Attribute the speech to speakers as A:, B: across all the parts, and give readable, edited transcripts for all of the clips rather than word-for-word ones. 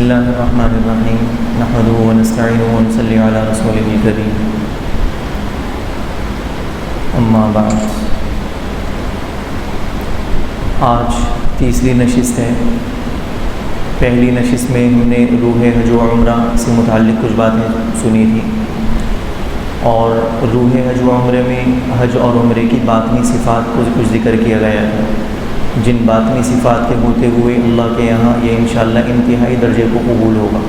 A: اللہ الرحمن الرحیم نحمده ونستعینه ونصلی علی رسولہ الکریم اما بعد۔ آج تیسری نشست ہے۔ پہلی نشست میں ہم نے روح حج و عمرہ سے متعلق کچھ باتیں سنی تھی، اور روح حج و عمرے میں حج اور عمرے کی باطنی صفات کو کچھ ذکر کیا گیا ہے، جن باطنی صفات کے ہوتے ہوئے اللہ کے یہاں یہ انشاءاللہ انتہائی درجے کو قبول ہوگا۔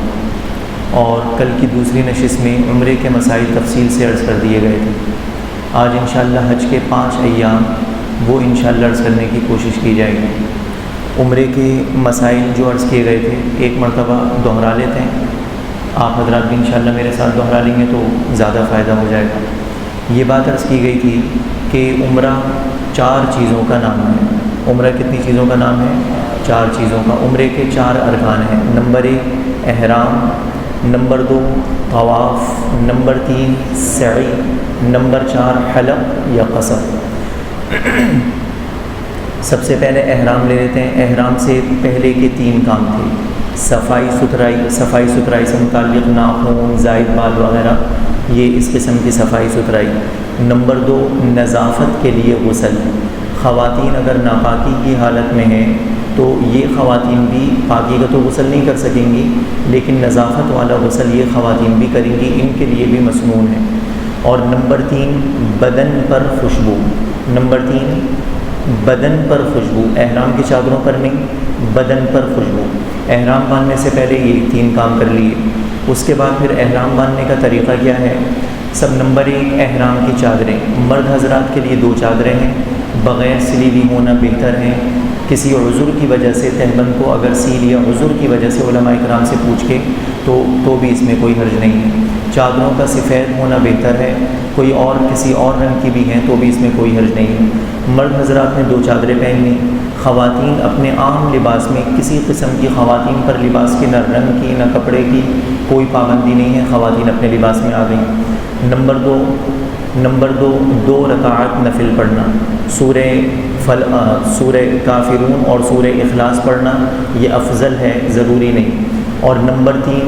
A: اور کل کی دوسری نشست میں عمرے کے مسائل تفصیل سے عرض کر دیے گئے تھے۔ آج انشاءاللہ حج کے 5 ایام وہ انشاءاللہ عرض کرنے کی کوشش کی جائے گی۔ عمرے کے مسائل جو عرض کیے گئے تھے ایک مرتبہ دہرا لیتے ہیں، آپ حضرات بھی انشاءاللہ میرے ساتھ دہرا لیں گے تو زیادہ فائدہ ہو جائے گا۔ یہ بات عرض کی گئی تھی کہ عمرہ 4 چیزوں کا نام ہے۔ عمرہ کتنی چیزوں کا نام ہے؟ 4 چیزوں کا۔ عمرے کے 4 ارکان ہیں۔ نمبر 1 احرام، نمبر 2 طواف، نمبر 3 سعی، نمبر 4 حلق یا قصر۔ سب سے پہلے احرام لے لیتے ہیں۔ احرام سے پہلے کے 3 کام تھے: صفائی ستھرائی سے متعلق ناخن، زائد بال وغیرہ، یہ اس قسم کی صفائی ستھرائی۔ نمبر 2 نظافت کے لیے غسل۔ خواتین اگر ناپاکی کی حالت میں ہیں تو یہ خواتین بھی پاکی کا تو غسل نہیں کر سکیں گی، لیکن نظافت والا غسل یہ خواتین بھی کریں گی، ان کے لیے بھی مسنون ہے۔ اور نمبر 3 بدن پر خوشبو۔ نمبر 3 بدن پر خوشبو، احرام کی چادروں پر نہیں، بدن پر خوشبو۔ احرام باندھنے سے پہلے یہ 3 کام کر لیے۔ اس کے بعد پھر احرام باندھنے کا طریقہ کیا ہے؟ سب نمبر 1 احرام کی چادریں۔ مرد حضرات کے لیے 2 چادریں ہیں، بغیر سلی ہوئی ہونا بہتر ہے۔ کسی عذر کی وجہ سے تہبند کو اگر سی لیا عذر کی وجہ سے علماء کرام سے پوچھ کے تو بھی اس میں کوئی حرج نہیں ہے۔ چادروں کا سفید ہونا بہتر ہے، کوئی اور کسی اور رنگ کی بھی ہیں تو بھی اس میں کوئی حرج نہیں ہے۔ مرد حضرات نے 2 چادریں پہننی۔ خواتین اپنے عام لباس میں کسی قسم کی خواتین پر لباس کی نہ رنگ کی نہ کپڑے کی کوئی پابندی نہیں ہے، خواتین اپنے لباس میں آ گئیں۔ نمبر 2 2 رکعات نفل پڑھنا، سورہ کافرون اور سورہ اخلاص پڑھنا، یہ افضل ہے، ضروری نہیں۔ اور نمبر 3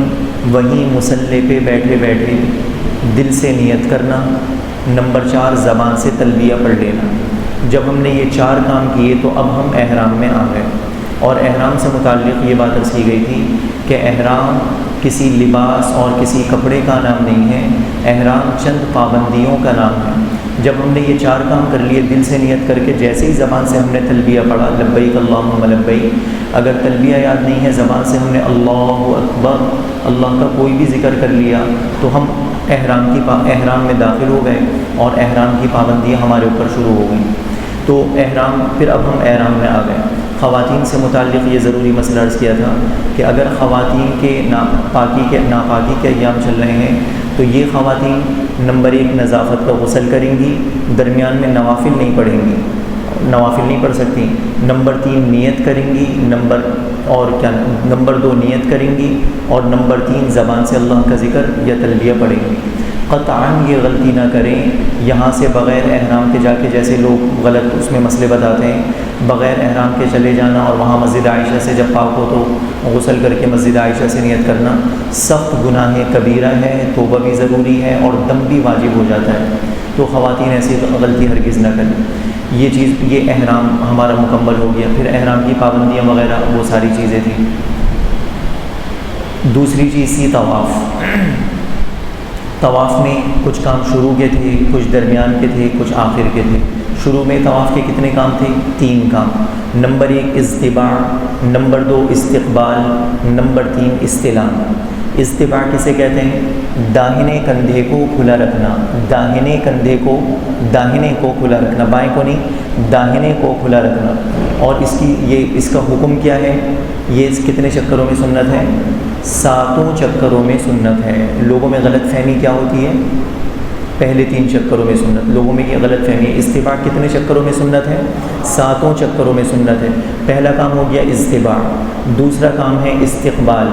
A: وہیں مصلی پہ بیٹھے بیٹھے دل سے نیت کرنا۔ نمبر 4 زبان سے تلبیہ پڑھ لینا۔ جب ہم نے یہ 4 کام کیے تو اب ہم احرام میں آ گئے۔ اور احرام سے متعلق یہ بات عرض کی گئی تھی کہ احرام کسی لباس اور کسی کپڑے کا نام نہیں ہے، احرام چند پابندیوں کا نام ہے۔ جب ہم نے یہ 4 کام کر لیے، دل سے نیت کر کے جیسے ہی زبان سے ہم نے تلبیہ پڑھا لبیک اللہم لبیک، اگر تلبیہ یاد نہیں ہے زبان سے ہم نے اللہ اکبر، اللہ کا کوئی بھی ذکر کر لیا تو ہم احرام میں داخل ہو گئے اور احرام کی پابندیاں ہمارے اوپر شروع ہو گئیں۔ تو پھر اب ہم احرام میں آ گئے۔ خواتین سے متعلق یہ ضروری مسئلہ عرض کیا تھا کہ اگر خواتین کے ناپاکی کے ایام چل رہے ہیں تو یہ خواتین نمبر 1 نظافت کا غسل کریں گی، درمیان میں نوافل نہیں پڑھیں گی، نوافل نہیں پڑھ سکتی۔ نمبر 3 نیت کریں گی، نمبر 2 نیت کریں گی، اور نمبر 3 زبان سے اللہ کا ذکر یا تلبیہ پڑھیں گی۔ قطعاً یہ غلطی نہ کریں یہاں سے بغیر احرام کے جا کے، جیسے لوگ غلط اس میں مسئلے بتاتے ہیں، بغیر احرام کے چلے جانا اور وہاں مسجد عائشہ سے جب پاک ہو تو غسل کر کے مسجد عائشہ سے نیت کرنا سخت گناہ کبیرہ ہے، توبہ بھی ضروری ہے اور دم بھی واجب ہو جاتا ہے۔ تو خواتین ایسی غلطی ہرگز نہ کریں۔ یہ احرام ہمارا مکمل ہو گیا۔ پھر احرام کی پابندیاں وغیرہ وہ ساری چیزیں تھیں۔ دوسری چیز تھی طواف۔ طواف میں کچھ کام شروع کے تھے، کچھ درمیان کے تھے، کچھ آخر کے تھے۔ شروع میں طواف کے کتنے کام تھے؟ 3 کام۔ نمبر 1 اضطباع، نمبر 2 استقبال، نمبر 3 استلام۔ اضطباع کسے کہتے ہیں؟ داہنے کندھے کو کھلا رکھنا، داہنے کو کھلا رکھنا، بائیں کو نہیں، داہنے کو کھلا رکھنا۔ اور اس کا حکم کیا ہے؟ یہ کتنے چکروں میں سنت ہے؟ 7 چکروں میں سنت ہے۔ لوگوں میں غلط فہمی کیا ہوتی ہے؟ پہلے 3 چکروں میں سنت، لوگوں میں یہ غلط فہمی ہے۔ استباع کتنے چکروں میں سنت ہے؟ 7 چکروں میں سنت ہے۔ پہلا کام ہو گیا استباع۔ دوسرا کام ہے استقبال۔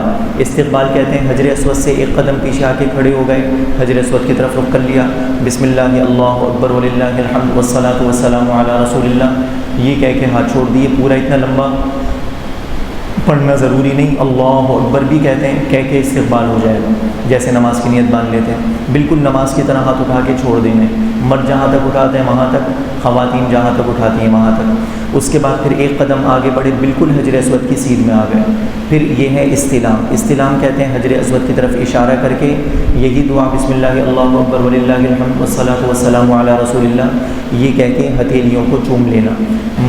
A: استقبال کہتے ہیں حجر اسود سے 1 قدم پیچھے آ کے کھڑے ہو گئے، حجر اسود کی طرف رخ کر لیا، بسم اللہ اللہ اکبر وللہ الحمد والصلاۃ والسلام علی رسول اللہ، یہ کہہ کے ہاتھ چھوڑ دیے، پورا اتنا لمبا پڑھنا ضروری نہیں، اللہ اکبر بھی کہتے ہیں، کہہ کے استقبال ہو جائے گا، جیسے نماز کی نیت باندھ لیتے ہیں، بالکل نماز کی طرح ہاتھ اٹھا کے چھوڑ دینے، مرد جہاں تک اٹھاتے ہیں وہاں تک، خواتین جہاں تک اٹھاتی ہیں وہاں تک۔ اس کے بعد پھر ایک قدم آگے بڑھے، بالکل حجر اسود کی سیدھ میں آ گئے، پھر یہ ہے استلام۔ استلام کہتے ہیں حجر اسود کی طرف اشارہ کر کے یہی دعا بسم اللہ اللہ اکبر وللہ الحمد والصلاۃ والسلام علی رسول اللہ، یہ کہہ کے ہتھیلیوں کو چوم لینا،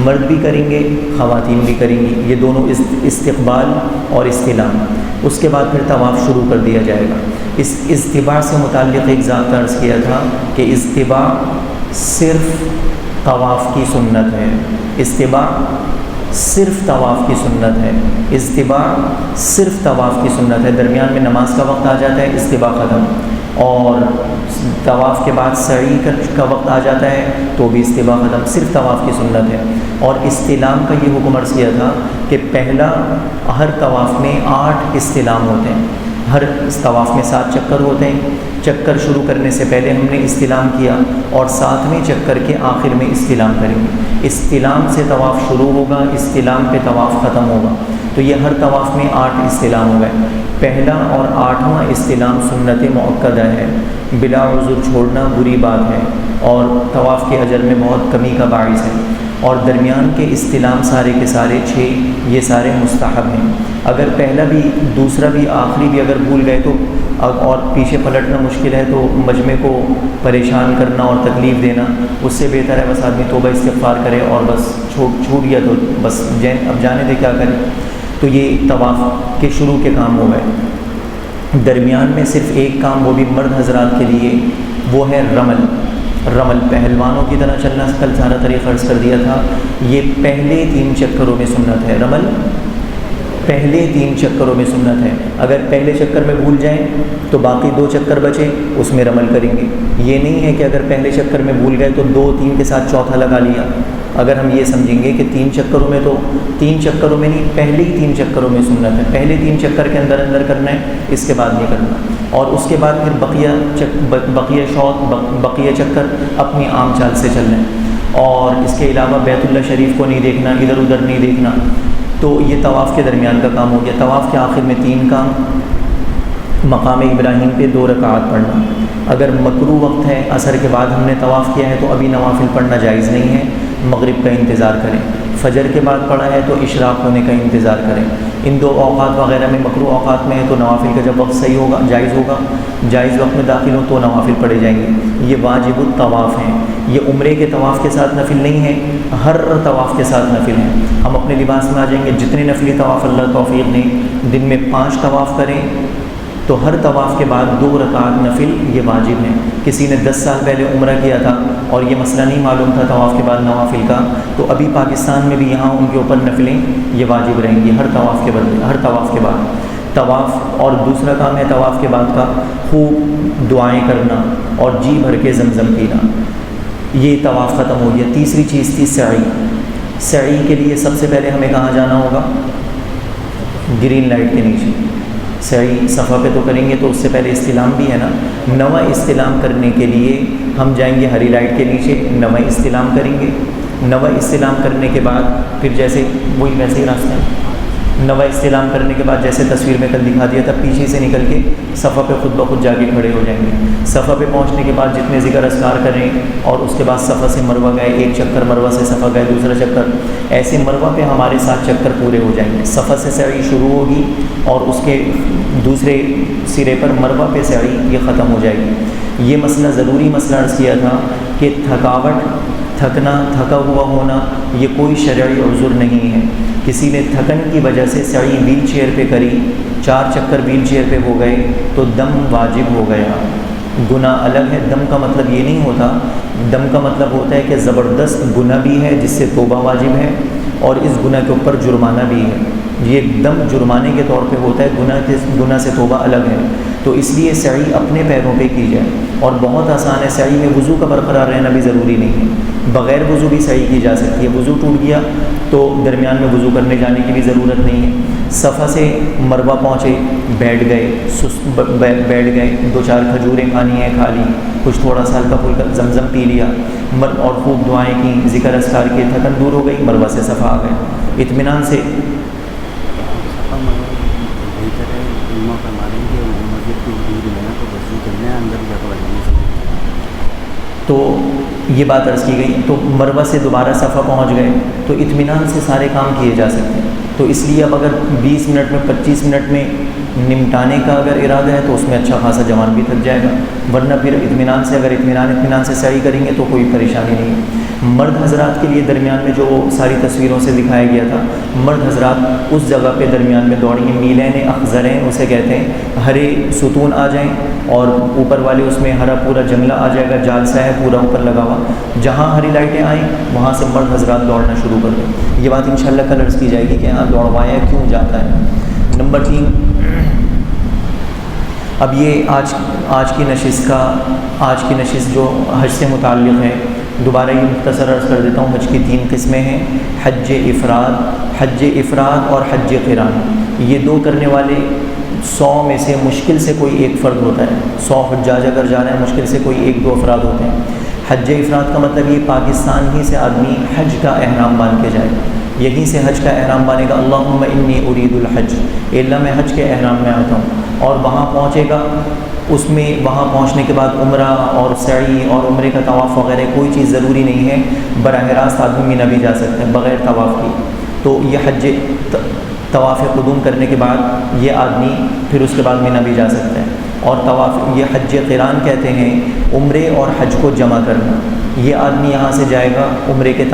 A: مرد بھی کریں گے خواتین بھی کریں گی، یہ دونوں استقبال اور استلام۔ اس کے بعد پھر طواف شروع کر دیا جائے گا۔ اس اتباع سے متعلق ایک ضابطہ عرض کیا تھا کہ اتباع صرف طواف کی سنت ہے، اتباع صرف طواف کی سنت ہے، اتباع صرف طواف کی سنت ہے۔ درمیان میں نماز کا وقت آ جاتا ہے، اتباع ختم، اور طواف کے بعد سعی کا وقت آ جاتا ہے تو بھی اتباع ختم، صرف طواف کی سنت ہے۔ اور استلام کا یہ حکم عرض کیا تھا کہ پہلا ہر طواف میں 8 استلام ہوتے ہیں، ہر طواف میں 7 چکر ہوتے ہیں۔ چکر شروع کرنے سے پہلے ہم نے استلام کیا، اور 7ویں چکر کے آخر میں استلام کریں گے۔ استلام سے طواف شروع ہوگا، استلام پہ طواف ختم ہوگا، تو یہ ہر طواف میں 8 استلام ہو گئے۔ پہلا اور 8واں استلام سنت مؤکدہ ہے، بلا عذر چھوڑنا بری بات ہے اور طواف کے اجر میں بہت کمی کا باعث ہے۔ اور درمیان کے استلام سارے کے سارے 6 یہ سارے مستحب ہیں۔ اگر پہلا بھی دوسرا بھی آخری بھی اگر بھول گئے تو اور پیچھے پلٹنا مشکل ہے تو مجمع کو پریشان کرنا اور تکلیف دینا، اس سے بہتر ہے بس آدمی توبہ استغفار کرے اور بس چھوٹ گیا تو بس اب جانے دے کیا کرے۔ تو یہ طواف کے شروع کے کام ہو گئے۔ درمیان میں صرف ایک کام، وہ بھی مرد حضرات کے لیے، وہ ہے رمل۔ رمل پہلوانوں کی طرح چلنا، کل سارا طریقہ عرض کر دیا تھا، یہ پہلے 3 چکروں میں سنت ہے۔ رمل پہلے 3 چکروں میں سنت ہے۔ اگر پہلے چکر میں بھول جائیں تو باقی 2 چکر بچے اس میں رمل کریں گے۔ یہ نہیں ہے کہ اگر پہلے چکر میں بھول گئے تو 2 3 کے ساتھ چوتھا لگا لیا۔ اگر ہم یہ سمجھیں گے کہ 3 چکروں میں، تو 3 چکروں میں نہیں، پہلے ہی 3 چکروں میں سنت ہے، پہلے 3 چکر کے اندر اندر کرنا ہے، اس کے بعد نہیں کرنا۔ اور اس کے بعد پھر بقیہ چکر اپنی عام چال سے چلنا ہے، اور اس کے علاوہ بیت اللہ شریف کو نہیں دیکھنا، ادھر ادھر نہیں دیکھنا۔ تو یہ طواف کے درمیان کا کام ہو گیا۔ طواف کے آخر میں 3 کام، مقام ابراہیم پہ 2 رکعات پڑھنا۔ اگر مکروہ وقت ہے، عصر کے بعد ہم نے طواف کیا ہے تو ابھی نوافل پڑھنا جائز نہیں ہے، مغرب کا انتظار کریں۔ فجر کے بعد پڑھا ہے تو اشراق ہونے کا انتظار کریں۔ ان 2 اوقات وغیرہ میں، مکروہ اوقات میں ہے تو نوافل کا جب وقت صحیح ہوگا، جائز وقت میں داخل ہو تو نوافل پڑھے جائیں گے۔ یہ واجب الطواف ہیں، یہ عمرے کے طواف کے ساتھ نفل نہیں ہے، ہر طواف کے ساتھ نفل ہیں۔ ہم اپنے لباس میں آ جائیں گے، جتنے نفلی طواف اللہ توفیق دیں، دن میں 5 طواف کریں تو ہر طواف کے بعد 2 رکعت نفل یہ واجب ہیں۔ کسی نے 10 سال پہلے عمرہ کیا تھا اور یہ مسئلہ نہیں معلوم تھا طواف کے بعد نوافل کا، تو ابھی پاکستان میں بھی یہاں ان کے اوپر نفلیں یہ واجب رہیں گی ہر طواف کے بدلے، ہر طواف کے بعد۔ طواف اور دوسرا کام ہے طواف کے بعد کا خوب دعائیں کرنا اور جی بھر کے زمزم پینا۔ یہ طواف ختم ہو گیا۔ تیسری چیز تھی سعی۔ سعی کے لیے سب سے پہلے ہمیں کہاں جانا ہوگا؟ گرین لائٹ کے نیچے۔ سعی صفحہ پہ تو کریں گے تو اس سے پہلے استلام بھی ہے نا، نواں استلام کرنے کے لیے ہم جائیں گے ہری لائٹ کے نیچے، نواں استلام کریں گے۔ نواں استلام کرنے کے بعد پھر جیسے وہی ویسے ہی راستہ ہے، نواں استلام کرنے کے بعد جیسے تصویر میں کل دکھا دیا تھا، پیچھے سے نکل کے صفحہ پہ خود بخود جا کے کھڑے ہو جائیں گے۔ صفحہ پہ پہنچنے کے بعد جتنے ذکر اذکار کریں، اور اس کے بعد صفحہ سے مروہ گئے، 1 چکر مروہ سے صفحہ گئے، دوسرا چکر، ایسے مروہ پہ ہمارے 7 چکر پورے ہو جائیں گے۔ صفحہ سے سعی شروع ہوگی اور اس کے دوسرے سرے پر مروہ پہ سعی یہ ختم ہو جائے گی۔ یہ مسئلہ ضروری مسئلہ عرض کیا تھا کہ تھکنا، تھکا ہوا ہونا یہ کوئی شرعی عذر نہیں ہے۔ کسی نے تھکن کی وجہ سے سعی ویل چیئر پہ کری، 4 چکر ویل چیئر پہ ہو گئے تو دم واجب ہو گیا۔ گناہ الگ ہے، دم کا مطلب یہ نہیں ہوتا، دم کا مطلب ہوتا ہے کہ زبردست گناہ بھی ہے جس سے توبہ واجب ہے، اور اس گناہ کے اوپر جرمانہ بھی ہے۔ یہ دم جرمانے کے طور پہ ہوتا ہے، گناہ سے توبہ الگ ہے۔ تو اس لیے سعی اپنے پیروں پہ کی جائے، اور بہت آسان ہے۔ سعی میں وضو کا برقرار رہنا بھی ضروری نہیں ہے، بغیر وضو بھی سعی کی جا سکتی ہے۔ وضو ٹوٹ گیا تو درمیان میں وضو کرنے جانے کی بھی ضرورت نہیں ہے۔ صفحہ سے مروہ پہنچے، بیٹھ گئے، 2-4 کھجوریں کھانی ہیں کھا لی، کچھ تھوڑا سا ہلکا پھلکا زمزم پی لیا، اور خوب دعائیں کی، ذکر اذکار کی، تھکن دور ہو گئی، مروہ سے صفحہ آ گئے، اطمینان سے
B: رہے ہیں کہ مسجد کو دور لینا تو بس یہ چلنے اندر جا کر لگنے
A: تو یہ بات عرض کی گئی. تو مروہ سے دوبارہ صفا پہنچ گئے تو اطمینان سے سارے کام کیے جا سکتے ہیں. تو اس لیے اب اگر 20 منٹ میں 25 منٹ میں نمٹانے کا اگر ارادہ ہے تو اس میں اچھا خاصا جوان بھی تھک جائے گا, ورنہ پھر اطمینان سے اگر اطمینان سے سعی کریں گے تو کوئی پریشانی نہیں ہے. مرد حضرات کے لیے درمیان میں جو ساری تصویروں سے دکھایا گیا تھا, مرد حضرات اس جگہ پہ درمیان میں دوڑیں گے, میلین اخضریں اسے کہتے ہیں, ہرے ستون آ جائیں اور اوپر والے اس میں ہرا پورا جنگلہ آ جائے گا, جالسا ہے پورا اوپر لگا ہوا, جہاں ہری لائٹیں آئیں وہاں سے مرد حضرات دوڑنا شروع کر دیں. یہ بات انشاءاللہ کل عرض کی جائے گی کہ ہاں دوڑوایا کیوں جاتا ہے. نمبر 3, اب یہ آج کی نشست جو حج سے متعلق ہے, دوبارہ یہ مختصر عرض کر دیتا ہوں. حج کی 3 قسمیں ہیں, حج افراد اور حج قران. یہ 2 کرنے والے 100 میں سے مشکل سے کوئی ایک فرد ہوتا ہے. 100 حجاج اگر جا رہے ہیں مشکل سے کوئی 1-2 افراد ہوتے ہیں. حج افراد کا مطلب یہ پاکستان ہی سے آدمی حج کا احرام باندھ کے جائے, یہیں سے حج کا احرام باندھے گا, اللہم انی ارید الحج, اے اللہ میں حج کے احرام میں آتا ہوں, اور وہاں پہنچے گا. اس میں وہاں پہنچنے کے بعد عمرہ اور سعی اور عمرے کا طواف وغیرہ کوئی چیز ضروری نہیں ہے, براہ راست آدمی مینا بھی جا سکتے ہیں بغیر طواف کی. تو یہ حج طواف قدوم کرنے کے بعد یہ آدمی پھر اس کے بعد مینا بھی جا سکتا ہے. اور طواف, یہ حج قران کہتے ہیں عمرے اور حج کو جمع کرنا. یہ آدمی یہاں سے جائے گا, عمرے کے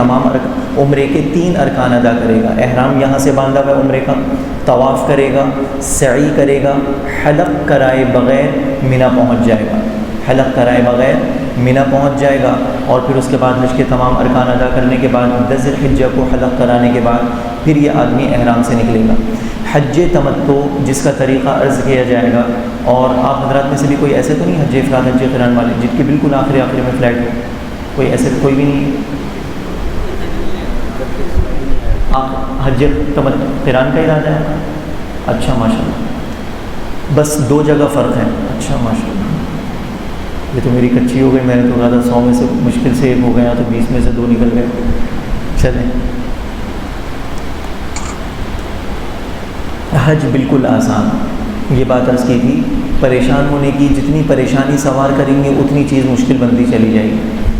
A: 3 ارکان ادا کرے گا. احرام یہاں سے باندھا ہوا عمرے کا, طواف کرے گا, سعی کرے گا, حلق کرائے بغیر مینا پہنچ جائے گا, حلق کرائے بغیر مینا پہنچ جائے گا. اور پھر اس کے بعد حج کے تمام ارکان ادا کرنے کے بعد 10 ذی الحجہ کو حلق کرانے کے بعد پھر یہ آدمی احرام سے نکلے گا. حج تمتع جس کا طریقہ عرض کیا جائے گا, اور آپ حضرات میں سے بھی کوئی ایسے تو نہیں حج افراد حج قران والے جن کی بالکل آخری میں فلائٹ ہو, کوئی ایسے کوئی بھی نہیں ہے؟ حج تمتع قران کا ارادہ ہے؟ اچھا ماشاء اللہ, بس 2 جگہ فرق ہے. اچھا ماشاء اللہ, یہ تو میری کچی ہو گئی. میں نے تو کہا تھا 100 میں سے مشکل سے 1 ہو گیا, تو 20 میں سے 2 نکل گئے. چلیں, حج بالکل آسان, یہ بات عرض کی تھی. پریشان ہونے کی, جتنی پریشانی سوار کریں گے اتنی چیز مشکل بنتی چلی جائے گی.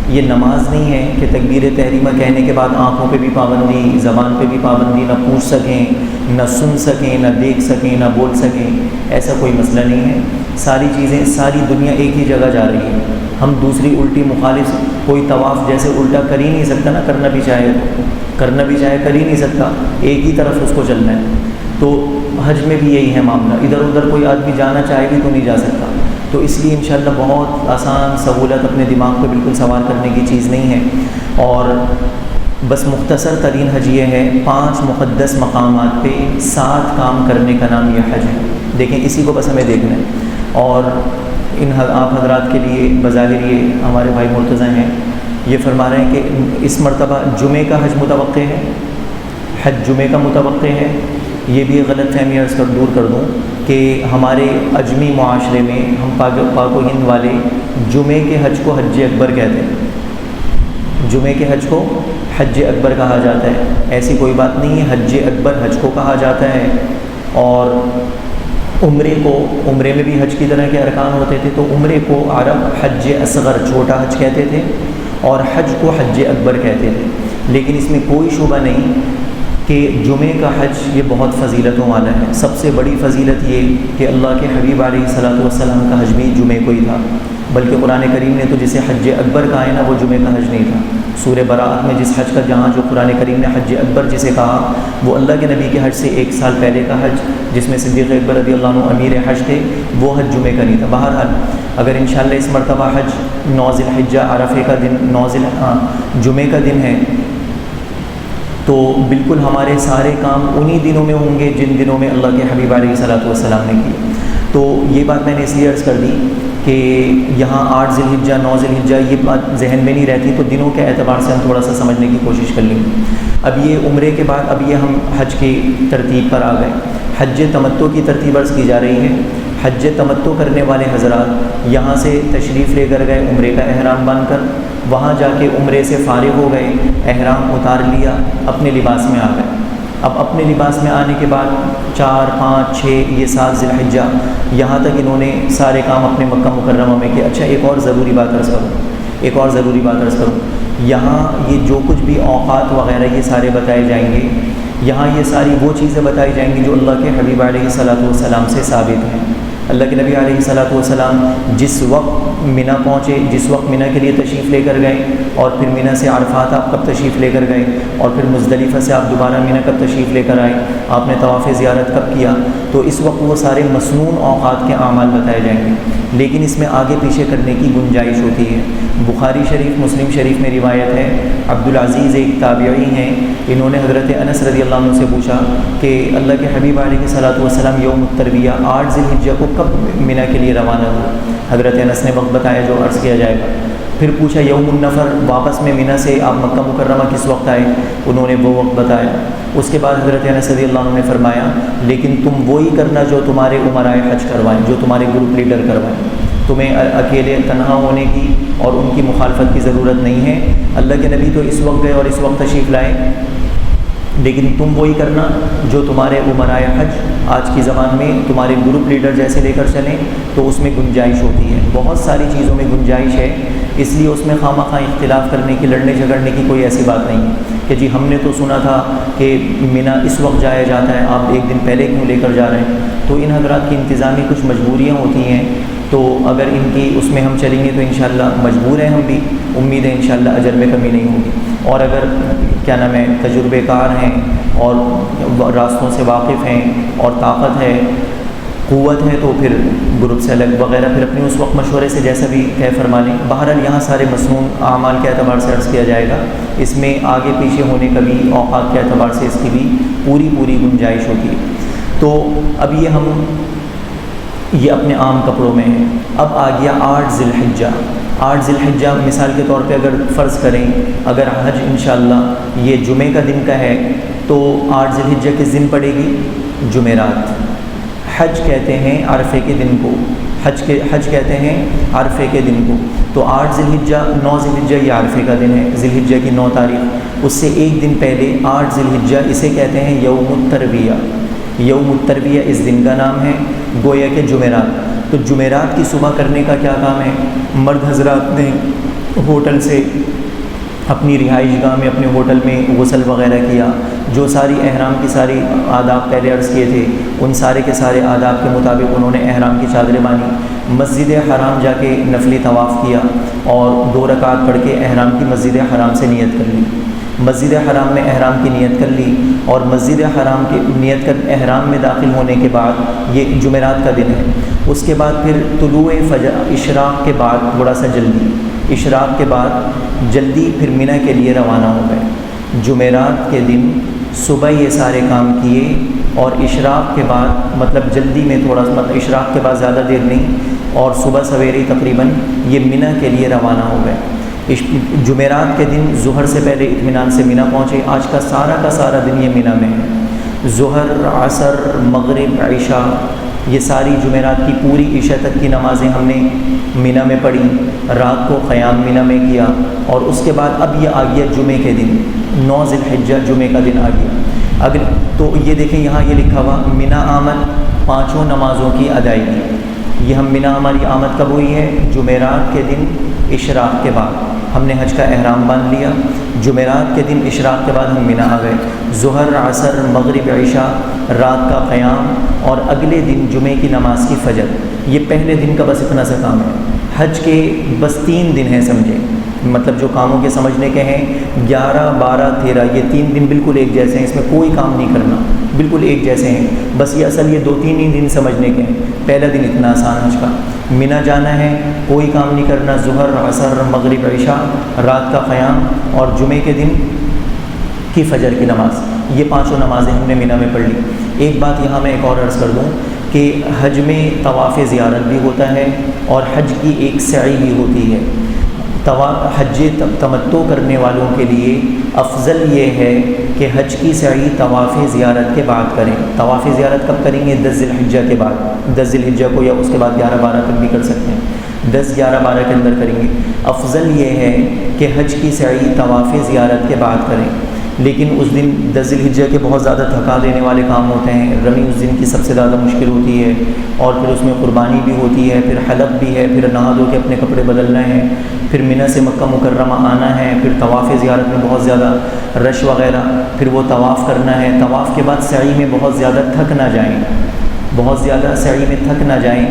A: یہ نماز نہیں ہے کہ تکبیر تحریمہ کہنے کے بعد آنکھوں پہ بھی پابندی, زبان پہ بھی پابندی, نہ پوچھ سکیں, نہ سن سکیں, نہ دیکھ سکیں, نہ بول سکیں. ایسا کوئی مسئلہ نہیں ہے. ساری چیزیں, ساری دنیا ایک ہی جگہ جا رہی ہے. ہم دوسری الٹی مخالف, کوئی طواف جیسے الٹا کر ہی نہیں سکتا نا, کرنا بھی چاہے کر ہی نہیں سکتا, ایک ہی طرف اس کو چلنا ہے. تو حج میں بھی یہی ہے معاملہ, ادھر ادھر کوئی آدمی جانا چاہے بھی تو نہیں جا سکتا. تو اس لیے انشاءاللہ بہت آسان سہولت, اپنے دماغ کو بالکل سوار کرنے کی چیز نہیں ہے. اور بس مختصر ترین حج یہ ہے, 5 مقدس مقامات پہ 7 کام کرنے کا نام یہ حج ہے. دیکھیں اسی کو بس ہمیں دیکھنا ہے. اور آپ حضرات کے لیے بظاہر یہ ہمارے بھائی مرتضی ہیں, یہ فرما رہے ہیں کہ اس مرتبہ جمعے کا حج متوقع ہے, حج جمعے کا متوقع ہے. یہ بھی غلط فہمی عرض دور کر دوں کہ ہمارے اجمی معاشرے میں ہم پاک و ہند والے جمعے کے حج کو حج اکبر کہتے ہیں. جمعے کے حج کو حج اکبر کہا جاتا ہے. ایسی کوئی بات نہیں ہے, حج اکبر حج کو کہا جاتا ہے. اور عمرے میں بھی حج کی طرح کے ارکان ہوتے تھے, تو عمرے کو عرب حج اصغر چھوٹا حج کہتے تھے, اور حج کو حج اکبر کہتے تھے. لیکن اس میں کوئی شبہ نہیں کہ جمعے کا حج یہ بہت فضیلتوں والا ہے. سب سے بڑی فضیلت یہ کہ اللہ کے حبیب علیہ الصلوۃ والسلام کا حج بھی جمعے کو ہی تھا, بلکہ قرآن کریم نے تو جسے حج اکبر کہا ہے نا, وہ جمعے کا حج نہیں تھا. سورہ براءت میں جس حج کا جہاں جو قرآن کریم نے حج اکبر جسے کہا, وہ اللہ کے نبی کے حج سے 1 سال پہلے کا حج, جس میں صدیق اکبر رضی اللہ عنہ امیر حج تھے, وہ حج جمعے کا نہیں تھا. بہرحال اگر انشاءاللہ اس مرتبہ حج 9 ذی الحجہ عرفے کا دن, جمعے کا دن ہے, تو بالکل ہمارے سارے کام انہی دنوں میں ہوں گے جن دنوں میں اللہ کے حبیب علیہ الصلوۃ والسلام نے کی. تو یہ بات میں نے اس لیے عرض کر دی کہ یہاں 8 ذی الحجہ 9 ذی الحجہ یہ بات ذہن میں نہیں رہتی, تو دنوں کے اعتبار سے ہم تھوڑا سا سمجھنے کی کوشش کر لیں گے. اب یہ عمرے کے بعد اب یہ ہم حج کی ترتیب پر آ گئے. حج تمتع کی ترتیب عرض کی جا رہی ہے. حج تمتع کرنے والے حضرات یہاں سے تشریف لے کر گئے عمرے کا احرام باندھ کر, وہاں جا کے عمرے سے فارغ ہو گئے, احرام اتار لیا, اپنے لباس میں آ گئے. اب اپنے لباس میں آنے کے بعد 4 5 6 یہ 7 ذی الحجہ یہاں تک انہوں نے سارے کام اپنے مکہ مکرمہ میں کیے۔ اچھا ایک اور ضروری بات عرض کروں، یہاں یہ جو کچھ بھی اوقات وغیرہ یہ سارے بتائے جائیں گے، یہاں یہ ساری وہ چیزیں بتائی جائیں گی جو اللہ کے حبیب علیہ الصلوۃ والسلام سے ثابت ہیں۔ اللہ کے نبی علیہ الصلوۃ والسلام جس وقت منی پہنچے، جس وقت منی کے لیے تشریف لے کر گئے، اور پھر منی سے عرفات آپ کب تشریف لے کر گئے، اور پھر مزدلفہ سے آپ دوبارہ منی کب تشریف لے کر آئے، آپ نے طواف زیارت کب کیا، تو اس وقت وہ سارے مسنون اوقات کے اعمال بتائے جائیں گے، لیکن اس میں آگے پیچھے کرنے کی گنجائش ہوتی ہے۔ بخاری شریف، مسلم شریف میں روایت ہے، عبدالعزیز ایک تابعی ہیں، انہوں نے حضرت انس رضی اللہ عنہ سے پوچھا کہ اللہ کے حبیب علیہ الصلوۃ والسلام یوم الترویہ 8 ذی الحجہ کو کب منی کے لیے روانہ ہوا؟ حضرت انس نے وقت بتایا جو عرض کیا جائے گا۔ پھر پوچھا یوم النفر، واپس میں منی سے آپ مکہ مکرمہ کس وقت آئے؟ انہوں نے وہ وقت بتایا۔ اس کے بعد حضرت انس رضی اللہ عنہ نے فرمایا لیکن تم وہی کرنا جو تمہارے عمرائے حج کروائیں، جو تمہارے گروپ لیڈر کروائیں، تمہیں اکیلے تنہا ہونے کی اور ان کی مخالفت کی ضرورت نہیں ہے۔ اللہ کے نبی تو اس وقت گئے اور اس وقت تشریف لائے، لیکن تم وہی کرنا جو تمہارے عمرائے حج آج کی زبان میں تمہارے گروپ لیڈر جیسے لے کر چلیں، تو اس میں گنجائش ہوتی ہے، بہت ساری چیزوں میں گنجائش ہے، اس لیے اس میں خواہ مخواہ اختلاف کرنے کی، لڑنے جھگڑنے کی کوئی ایسی بات نہیں ہے کہ جی ہم نے تو سنا تھا کہ منی اس وقت جایا جاتا ہے، آپ ایک دن پہلے کیوں لے کر جا رہے ہیں؟ تو ان حضرات کی انتظامی کچھ مجبوریاں ہوتی ہیں، تو اگر ان کی اس میں ہم چلیں گے تو انشاءاللہ مجبور ہیں ہم بھی، امید ہے انشاءاللہ اجر میں کمی نہیں ہوگی، اور اگر کیا نام ہے تجربے کار ہیں اور راستوں سے واقف ہیں اور طاقت ہے، قوت ہے، تو پھر گروپ سے الگ وغیرہ پھر اپنے اس وقت مشورے سے جیسا بھی طے فرما لیں۔ بہرحال یہاں سارے مسنون اعمال کے اعتبار سے عرض کیا جائے گا، اس میں آگے پیچھے ہونے کا بھی اوقات کے اعتبار سے اس کی بھی پوری گنجائش ہوتی ہے۔ تو اب یہ اپنے عام کپڑوں میں ہے۔ اب آ گیا 8 ذی الحجہ۔ 8 ذی الحجہ مثال کے طور پہ اگر فرض کریں، اگر حج انشاءاللہ یہ جمعے کا دن کا ہے تو 8 ذی الحجہ کس دن پڑے گی؟ جمعرات۔ حج کہتے ہیں عرفے کے دن کو، حج کہتے ہیں عرفے کے دن کو، تو 8 ذی الحجہ 9 ذی الحجہ یہ عرفے کا دن ہے، ذی الحجہ کی 9 تاریخ، اس سے ایک دن پہلے 8 ذی الحجہ، اسے کہتے ہیں یوم الترویہ۔ یوم الترویہ اس دن کا نام ہے، گویا کہ جمعرات۔ تو جمعرات کی صبح کرنے کا کیا کام ہے؟ مرد حضرات نے ہوٹل سے اپنی رہائش گاہ میں، اپنے ہوٹل میں غسل وغیرہ کیا، جو ساری احرام کی ساری آداب پہلے عرض کیے تھے ان سارے کے سارے آداب کے مطابق انہوں نے احرام کی چادریں باندھی، مسجد حرام جا کے نفلی طواف کیا اور 2 رکعت پڑھ کے احرام کی مسجد حرام سے نیت کر لی، مسجد حرام میں احرام کی نیت کر لی، اور مسجد حرام کی نیت کر احرام میں داخل ہونے کے بعد یہ جمعرات کا دن ہے۔ اس کے بعد پھر طلوع فجر، اشراق کے بعد تھوڑا سا جلدی، اشراق کے بعد جلدی پھر منی کے لیے روانہ ہو گئے۔ جمعرات کے دن صبح یہ سارے کام کیے، اور اشراق کے بعد مطلب جلدی میں تھوڑا سا، مطلب اشراق کے بعد زیادہ دیر نہیں، اور صبح سویرے تقریباً یہ منی کے لیے روانہ ہو گئے۔ جمعرات کے دن ظہر سے پہلے اطمینان سے منی پہنچے۔ آج کا سارا دن یہ منی میں ہے، ظہر، عصر، مغرب، عشاء، یہ ساری جمعرات کی پوری عشاء تک کی نمازیں ہم نے منی میں پڑھی، رات کو قیام منی میں کیا، اور اس کے بعد اب یہ آ گیا جمعے کے دن، 9 ذی الحجہ جمعے کا دن آ گیا۔ اگر تو یہ دیکھیں یہاں یہ لکھا ہوا منی آمد 5 نمازوں کی ادائیگی۔ یہ ہم منی ہماری آمد کب ہوئی ہے؟ جمعرات کے دن اشراق کے بعد ہم نے حج کا احرام باندھ لیا، جمعرات کے دن اشراق کے بعد ہم منی آ گئے، ظہر، عصر، مغرب، عشاء، رات کا قیام، اور اگلے دن جمعے کی نماز کی فجر۔ یہ پہلے دن کا بس اتنا سا کام ہے۔ حج کے بس 3 دن ہیں سمجھے، مطلب جو کاموں کے سمجھنے کے ہیں 11، 12، 13، یہ 3 دن بالکل ایک جیسے ہیں، اس میں کوئی کام نہیں کرنا، بالکل ایک جیسے ہیں، بس یہ اصل یہ 2-3 ہی دن سمجھنے کے ہیں۔ پہلا دن اتنا آسان حج کا، منی جانا ہے، کوئی کام نہیں کرنا، ظہر، عصر، مغرب، عشاء، رات کا قیام، اور جمعے کے دن کی فجر کی نماز، یہ 5 نمازیں ہم نے منی میں پڑھ لی۔ ایک بات یہاں میں ایک اور عرض کر دوں کہ حج میں طواف زیارت بھی ہوتا ہے، اور حج کی ایک سعی بھی ہوتی ہے۔ حج تمتع کرنے والوں کے لیے افضل یہ ہے کہ حج کی سعی طواف زیارت کے بعد کریں۔ طواف زیارت کب کریں گے؟ 10 ذی الحجہ کے بعد، 10 ذی الحجہ کو، یا اس کے بعد 11، 12 تک بھی کر سکتے ہیں، 10، 11، 12 کے اندر کریں گے۔ افضل یہ ہے کہ حج کی سعی طواف زیارت کے بعد کریں، لیکن اس دن 10 ذی الحجہ کے بہت زیادہ تھکا دینے والے کام ہوتے ہیں. رمی اس دن کی سب سے زیادہ مشکل ہوتی ہے، اور پھر اس میں قربانی بھی ہوتی ہے، پھر حلق بھی ہے، پھر نہا دھو کے اپنے کپڑے بدلنا ہے، پھر منی سے مکہ مکرمہ آنا ہے، پھر طواف زیارت میں بہت زیادہ رش وغیرہ، پھر وہ طواف کرنا ہے. طواف کے بعد سعی میں بہت زیادہ تھک نہ جائیں، بہت زیادہ سعی میں تھک نہ جائیں.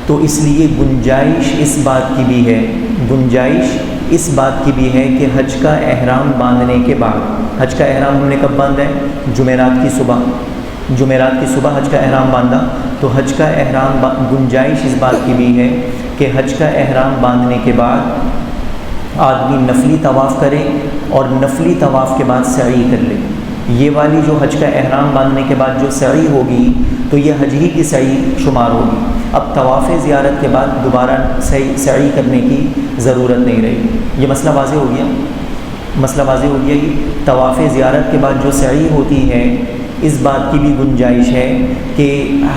A: تو اس لیے گنجائش اس بات کی بھی ہے، گنجائش اس بات کی بھی ہے کہ حج کا احرام باندھنے کے بعد، حج کا احرام ہم نے کب باندھا ہے؟ جمعرات کی صبح حج کا احرام باندھا. تو حج کا احرام گنجائش اس بات کی بھی ہے کہ حج کا احرام باندھنے کے بعد آدمی نفلی طواف کرے اور نفلی طواف کے بعد سعی کر لے. یہ والی جو حج کا احرام باندھنے کے بعد جو سعی ہوگی تو یہ حج ہی کی سعی شمار ہوگی. اب طواف زیارت کے بعد دوبارہ سعی کرنے کی ضرورت نہیں رہی. یہ مسئلہ واضح ہو گیا، مسئلہ واضح ہو گیا. یہ طواف زیارت کے بعد جو سعی ہوتی ہے اس بات کی بھی گنجائش ہے کہ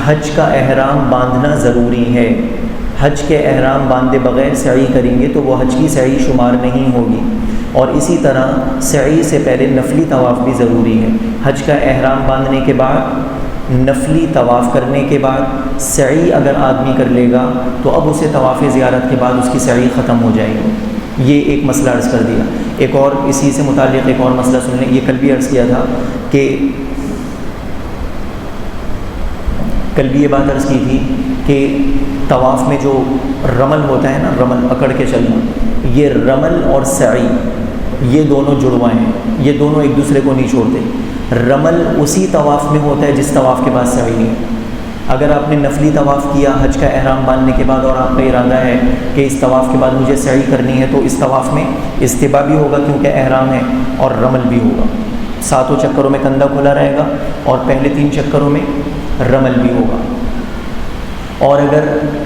A: حج کا احرام باندھنا ضروری ہے. حج کے احرام باندھے بغیر سعی کریں گے تو وہ حج کی سعی شمار نہیں ہوگی. اور اسی طرح سعی سے پہلے نفلی طواف بھی ضروری ہے. حج کا احرام باندھنے کے بعد نفلی طواف کرنے کے بعد سعی اگر آدمی کر لے گا تو اب اسے طواف زیارت کے بعد اس کی سعی ختم ہو جائے گی. یہ ایک مسئلہ عرض کر دیا. ایک اور اسی سے متعلق ایک اور مسئلہ سن لیں. یہ کل بھی عرض کیا تھا کہ کل بھی یہ بات عرض کی تھی کہ طواف میں جو رمل ہوتا ہے نا، رمل اکڑ کے چلنا، یہ رمل اور سعی یہ دونوں جڑواں ہیں، یہ دونوں ایک دوسرے کو نہیں چھوڑتے. رمل اسی طواف میں ہوتا ہے جس طواف کے بعد سعی ہے. اگر آپ نے نفلی طواف کیا حج کا احرام باندھنے کے بعد اور آپ کا ارادہ ہے کہ اس طواف کے بعد مجھے سعی کرنی ہے، تو اس طواف میں استباء بھی ہوگا کیونکہ احرام ہے، اور رمل بھی ہوگا. 7 چکروں میں کندھا کھلا رہے گا اور پہلے 3 چکروں میں رمل بھی ہوگا. اور اگر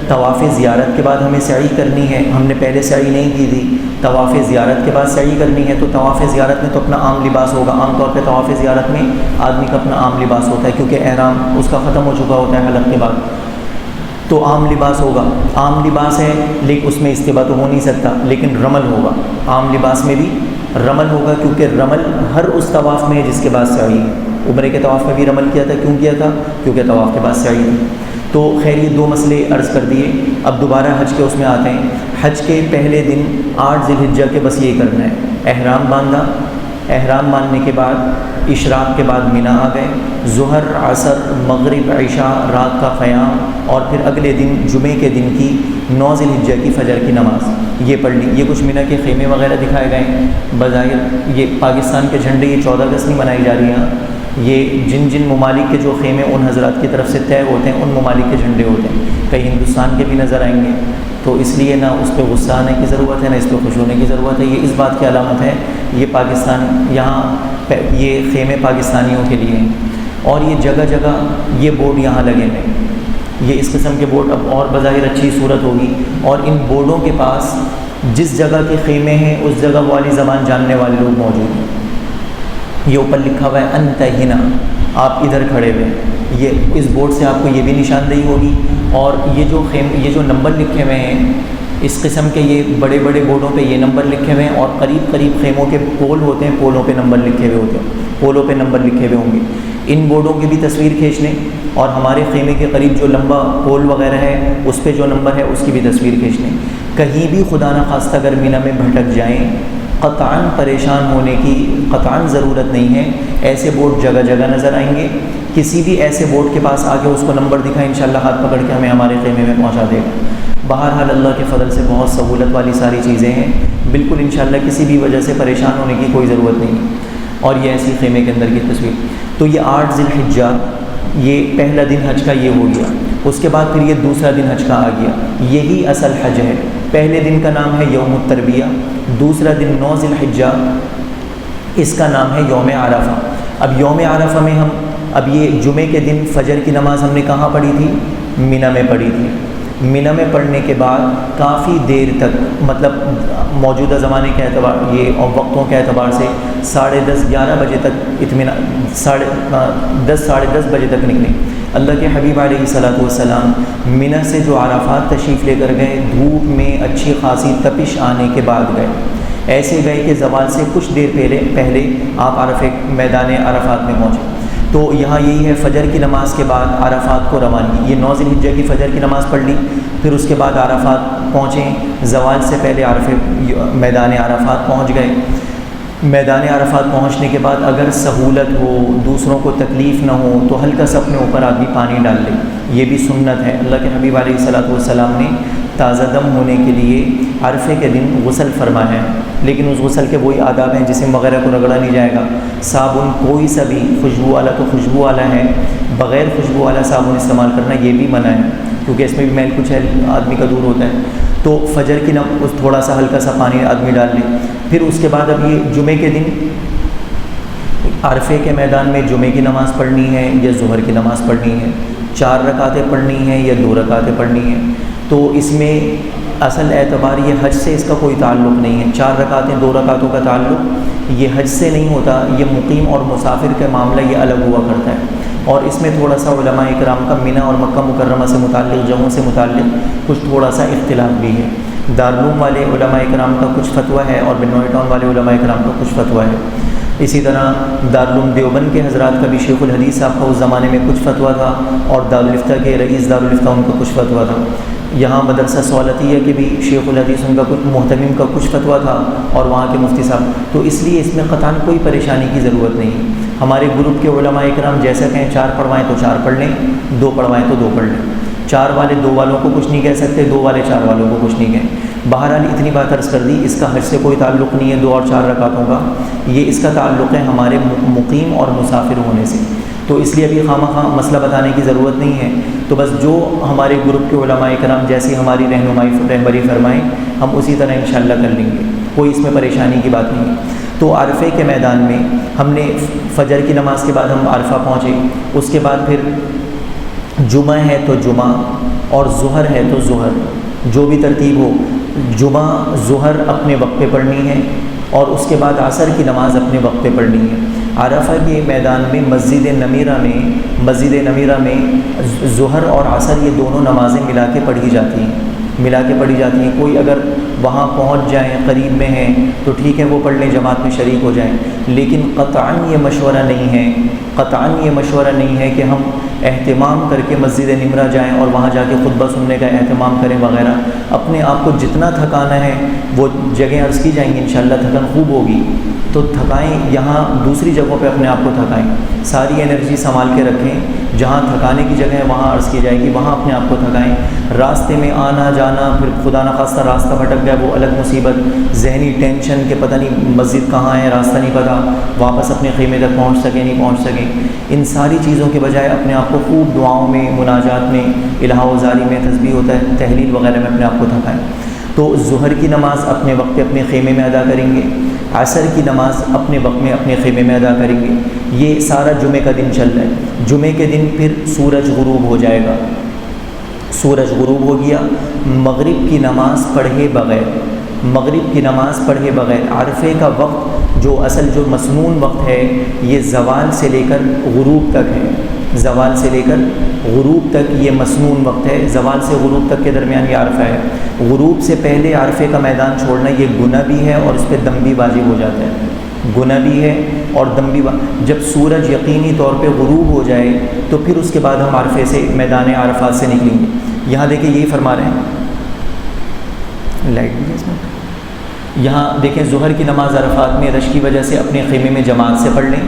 A: طواف زیارت کے بعد ہمیں سعی کرنی ہے، ہم نے پہلے سعی نہیں کی تھی، طواف زیارت کے بعد سعی کرنی ہے، تو طواف زیارت میں تو اپنا عام لباس ہوگا. عام طور پہ طواف زیارت میں آدمی کا اپنا عام لباس ہوتا ہے کیونکہ احرام اس کا ختم ہو چکا ہوتا ہے حلق کے بعد. تو عام لباس ہوگا، عام لباس ہے لیکن اس میں استباء تو ہو نہیں سکتا، لیکن رمل ہوگا. عام لباس میں بھی رمل ہوگا کیونکہ رمل ہر اس طواف میں ہے جس کے بعد سعی. عمرے کے طواف میں بھی رمل کیا تھا، کیوں کیا تھا؟ کیونکہ طواف کے بعد سعی تھی. تو خیر یہ 2 مسئلے عرض کر دیے. اب دوبارہ حج کے اس میں آتے ہیں. حج کے پہلے دن 8 ذی الحجہ کے بس یہ کرنا ہے، احرام باندھا. احرام باندھنے کے بعد اشراق کے بعد مینا آ گئے، ظہر عصر مغرب عشاء رات کا قیام، اور پھر اگلے دن جمعے کے دن کی 9 ذی الحجہ کی فجر کی نماز یہ پڑھ لی. یہ کچھ مینا کے خیمے وغیرہ دکھائے گئے ہیں. بظاہر یہ پاکستان کے جھنڈے یہ 14 اگست نہیں منائی جا رہی ہیں. یہ جن ممالک کے جو خیمے ان حضرات کی طرف سے طے ہوتے ہیں ان ممالک کے جھنڈے ہوتے ہیں. کئی ہندوستان کے بھی نظر آئیں گے. تو اس لیے نہ اس پہ غصہ آنے کی ضرورت ہے، نہ اس پہ خوش ہونے کی ضرورت ہے. یہ اس بات کی علامت ہے یہ پاکستان، یہاں یہ خیمے پاکستانیوں کے لیے ہیں. اور یہ جگہ جگہ یہ بورڈ یہاں لگے ہیں. یہ اس قسم کے بورڈ اب اور بظاہر اچھی صورت ہوگی. اور ان بورڈوں کے پاس جس جگہ کے خیمے ہیں اس جگہ والی زبان جاننے والے لوگ موجود ہیں. یہ اوپر لکھا ہوا ہے انت ہنا، آپ ادھر کھڑے ہوئے. یہ اس بورڈ سے آپ کو یہ بھی نشاندہی ہوگی. اور یہ جو نمبر لکھے ہوئے ہیں اس قسم کے یہ بڑے بڑے بورڈوں پہ یہ نمبر لکھے ہوئے ہیں، اور قریب قریب خیموں کے پول ہوتے ہیں، پولوں پہ نمبر لکھے ہوئے ہوتے ہیں، پولوں پہ نمبر لکھے ہوئے ہوں گے. ان بورڈوں کی بھی تصویر کھینچ لیں، اور ہمارے خیمے کے قریب جو لمبا پول وغیرہ ہے اس پہ جو نمبر ہے اس کی بھی تصویر کھینچ لیں. کہیں بھی خدا نخواستہ اگر مینا میں بھٹک جائیں قطعاً پریشان ہونے کی قطعاً ضرورت نہیں ہے. ایسے بورڈ جگہ جگہ نظر آئیں گے. کسی بھی ایسے بورڈ کے پاس آ کے اس کو نمبر دکھائیں، انشاءاللہ ہاتھ پکڑ کے ہمیں ہمارے خیمے میں پہنچا دے گا. بہرحال اللہ کے فضل سے بہت سہولت والی ساری چیزیں ہیں. بالکل انشاءاللہ کسی بھی وجہ سے پریشان ہونے کی کوئی ضرورت نہیں. اور یہ ایسی خیمے کے اندر کی تصویر. تو یہ 8 ذی الحجہ یہ پہلا دن حج کا یہ ہو گیا. اس کے بعد پھر یہ دوسرا دن حج کا آ گیا. یہی اصل حج ہے. پہلے دن کا نام ہے یوم التربیہ، دوسرا دن 9 ذی الحجہ اس کا نام ہے یوم عرفہ. اب یوم عرفہ میں اب یہ جمعے کے دن فجر کی نماز ہم نے کہاں پڑھی تھی؟ مینا میں پڑھی تھی. مینا میں پڑھنے کے بعد کافی دیر تک، مطلب موجودہ زمانے کے اعتبار یہ اور وقتوں کے اعتبار سے 10:30 11 بجے تک اطمینان، 10 ساڑھے 10 بجے تک نکلے. اللہ کے حبیب علیہ الصلوۃ والسلام مینا سے جو عرفات تشریف لے کر گئے، دھوپ میں اچھی خاصی تپش آنے کے بعد گئے. ایسے گئے کہ زوال سے کچھ دیر پہلے آپ میدان عرفات میں پہنچے۔ تو یہاں یہی ہے، فجر کی نماز کے بعد عرفات کو روانگی، یہ 9 ذی الحجہ کی فجر کی نماز پڑھ لی، پھر اس کے بعد عرفات پہنچیں، زوال سے پہلے میدان عرفات پہنچ گئے۔ میدان عرفات پہنچنے کے بعد اگر سہولت ہو، دوسروں کو تکلیف نہ ہو، تو ہلکا سا اپنے اوپر آدمی پانی ڈال لے، یہ بھی سنت ہے۔ اللہ کے حبیب علیہ الصلوۃ والسلام نے تازہ دم ہونے کے لیے عرفے کے دن غسل فرمایا ہے، لیکن اس غسل کے وہی آداب ہیں، جسم وغیرہ کو رگڑا نہیں جائے گا، صابن کوئی سا بھی خوشبو والا تو خوشبو والا ہے، بغیر خوشبو والا صابن استعمال کرنا یہ بھی منع ہے، کیونکہ اس میں بھی میل کچھ آدمی کا دور ہوتا ہے۔ تو فجر کی تھوڑا سا ہلکا سا پانی آدمی ڈال لے، پھر اس کے بعد اب یہ جمعے کے دن عرفے کے میدان میں جمعے کی نماز پڑھنی ہے یا ظہر کی نماز پڑھنی ہے، 4 رکعتیں پڑھنی ہیں یا 2 رکعتیں پڑھنی ہیں۔ تو اس میں اصل اعتبار یہ حج سے اس کا کوئی تعلق نہیں ہے، 4 رکعتیں 2 رکعتوں کا تعلق یہ حج سے نہیں ہوتا، یہ مقیم اور مسافر کا معاملہ یہ الگ ہوا کرتا ہے۔ اور اس میں تھوڑا سا علماء اکرام کا منی اور مکہ مکرمہ سے متعلق، جگہوں سے متعلق کچھ تھوڑا سا اختلاف بھی ہے۔ دارالعلوم والے علماء اکرام کا کچھ فتویٰ ہے اور بنوئی ٹاؤن والے علماء اکرام کا کچھ فتویٰ ہے۔ اسی طرح دارالعلوم دیوبند کے حضرات کا بھی شیخ الحدیث صاحب کا اس زمانے میں کچھ فتویٰ تھا، اور دارالفتہ کے رئیس دارالفتہ ان کا کچھ فتویٰ تھا۔ یہاں مدرسہ سہولتیہ کے بھی شیخ الحدیث ان کا کچھ محتمم کا کچھ فتویٰ تھا، اور وہاں کے مفتی صاحب، تو اس لیے اس میں قطعاً کوئی پریشانی کی ضرورت نہیں۔ ہمارے گروپ کے علماء اکرام جیسا کہیں 4 پڑھوائیں تو 4 پڑھ لیں، 2 پڑھوائیں تو 2 پڑھ لیں، 4 والے 2 والوں کو کچھ نہیں کہہ سکتے، 2 والے 4 والوں کو کچھ نہیں کہیں۔ بہرحال اتنی بات عرض کر دی، اس کا حج سے کوئی تعلق نہیں ہے 2 اور 4 رکعتوں کا، یہ اس کا تعلق ہے ہمارے مقیم اور مسافر ہونے سے، تو اس لیے ابھی خواہ مسئلہ بتانے کی ضرورت نہیں ہے۔ تو بس جو ہمارے گروپ کے علماء کرام جیسی ہماری رہبری فرمائیں، ہم اسی طرح انشاءاللہ کر لیں گے، کوئی اس میں پریشانی کی بات نہیں ہے۔ تو عرفے کے میدان میں ہم نے فجر کی نماز کے بعد ہم عرفہ پہنچے، اس کے بعد پھر جمعہ ہے تو جمعہ اور ظہر ہے تو ظہر، جو بھی ترتیب ہو، جمعہ ظہر اپنے وقت پہ پڑھنی ہے، اور اس کے بعد عصر کی نماز اپنے وقت پہ پڑھنی ہے۔ عرفہ کے میدان میں مسجد نمیرہ میں ظہر اور عصر یہ دونوں نمازیں ملا کے پڑھی جاتی ہیں، کوئی اگر وہاں پہنچ جائیں، قریب میں ہیں تو ٹھیک ہے وہ پڑھ لیں، جماعت میں شریک ہو جائیں، لیکن قطعاً یہ مشورہ نہیں ہے کہ ہم اہتمام کر کے مسجد نمرہ جائیں اور وہاں جا کے خطبہ سننے کا اہتمام کریں وغیرہ۔ اپنے آپ کو جتنا تھکانا ہے وہ جگہیں عرض کی جائیں گی، انشاءاللہ تھکن خوب ہوگی، تو تھکائیں، یہاں دوسری جگہوں پہ اپنے آپ کو تھکائیں، ساری انرجی سنبھال کے رکھیں، جہاں تھکانے کی جگہ ہے وہاں عرض کی جائے گی، وہاں اپنے آپ کو تھکائیں۔ راستے میں آنا جانا، پھر خدا نخواستہ راستہ بھٹک گیا وہ الگ مصیبت، ذہنی ٹینشن کہ پتہ نہیں مسجد کہاں ہے، راستہ نہیں پتہ، واپس اپنے خیمے تک پہنچ سکیں نہیں پہنچ سکیں، ان ساری چیزوں کے بجائے اپنے آپ کو خوب دعاؤں میں، مناجات میں، الہا و زاری میں، تسبیح ہوتا ہے، تحلیل وغیرہ میں اپنے آپ کو تھکائیں۔ تو ظہر کی نماز اپنے وقت پہ اپنے خیمے میں ادا کریں گے، عصر کی نماز اپنے وقت میں اپنے خیمے میں ادا کریں گے۔ یہ سارا جمعے کا دن چل رہا ہے۔ جمعے کے دن پھر سورج غروب ہو جائے گا، سورج غروب ہو گیا، مغرب کی نماز پڑھے بغیر عرفے کا وقت جو مسنون وقت ہے یہ زوال سے لے کر غروب تک ہے، زوال سے لے کر غروب تک یہ مسنون وقت ہے، زوال سے غروب تک کے درمیان یہ عرفہ ہے۔ غروب سے پہلے عرفے کا میدان چھوڑنا یہ گناہ بھی ہے اور اس پہ دم بھی واجب ہو جاتا ہے، گناہ بھی ہے اور دم بھی جب سورج یقینی طور پہ غروب ہو جائے تو پھر اس کے بعد ہم عرفے سے، میدان عرفات سے نکلیں گے۔ یہاں دیکھیں یہی فرما رہے ہیں، لائٹ بھی اس میں، یہاں دیکھیں ظہر کی نماز عرفات میں رش کی وجہ سے اپنے خیمے میں جماعت سے پڑھ لیں،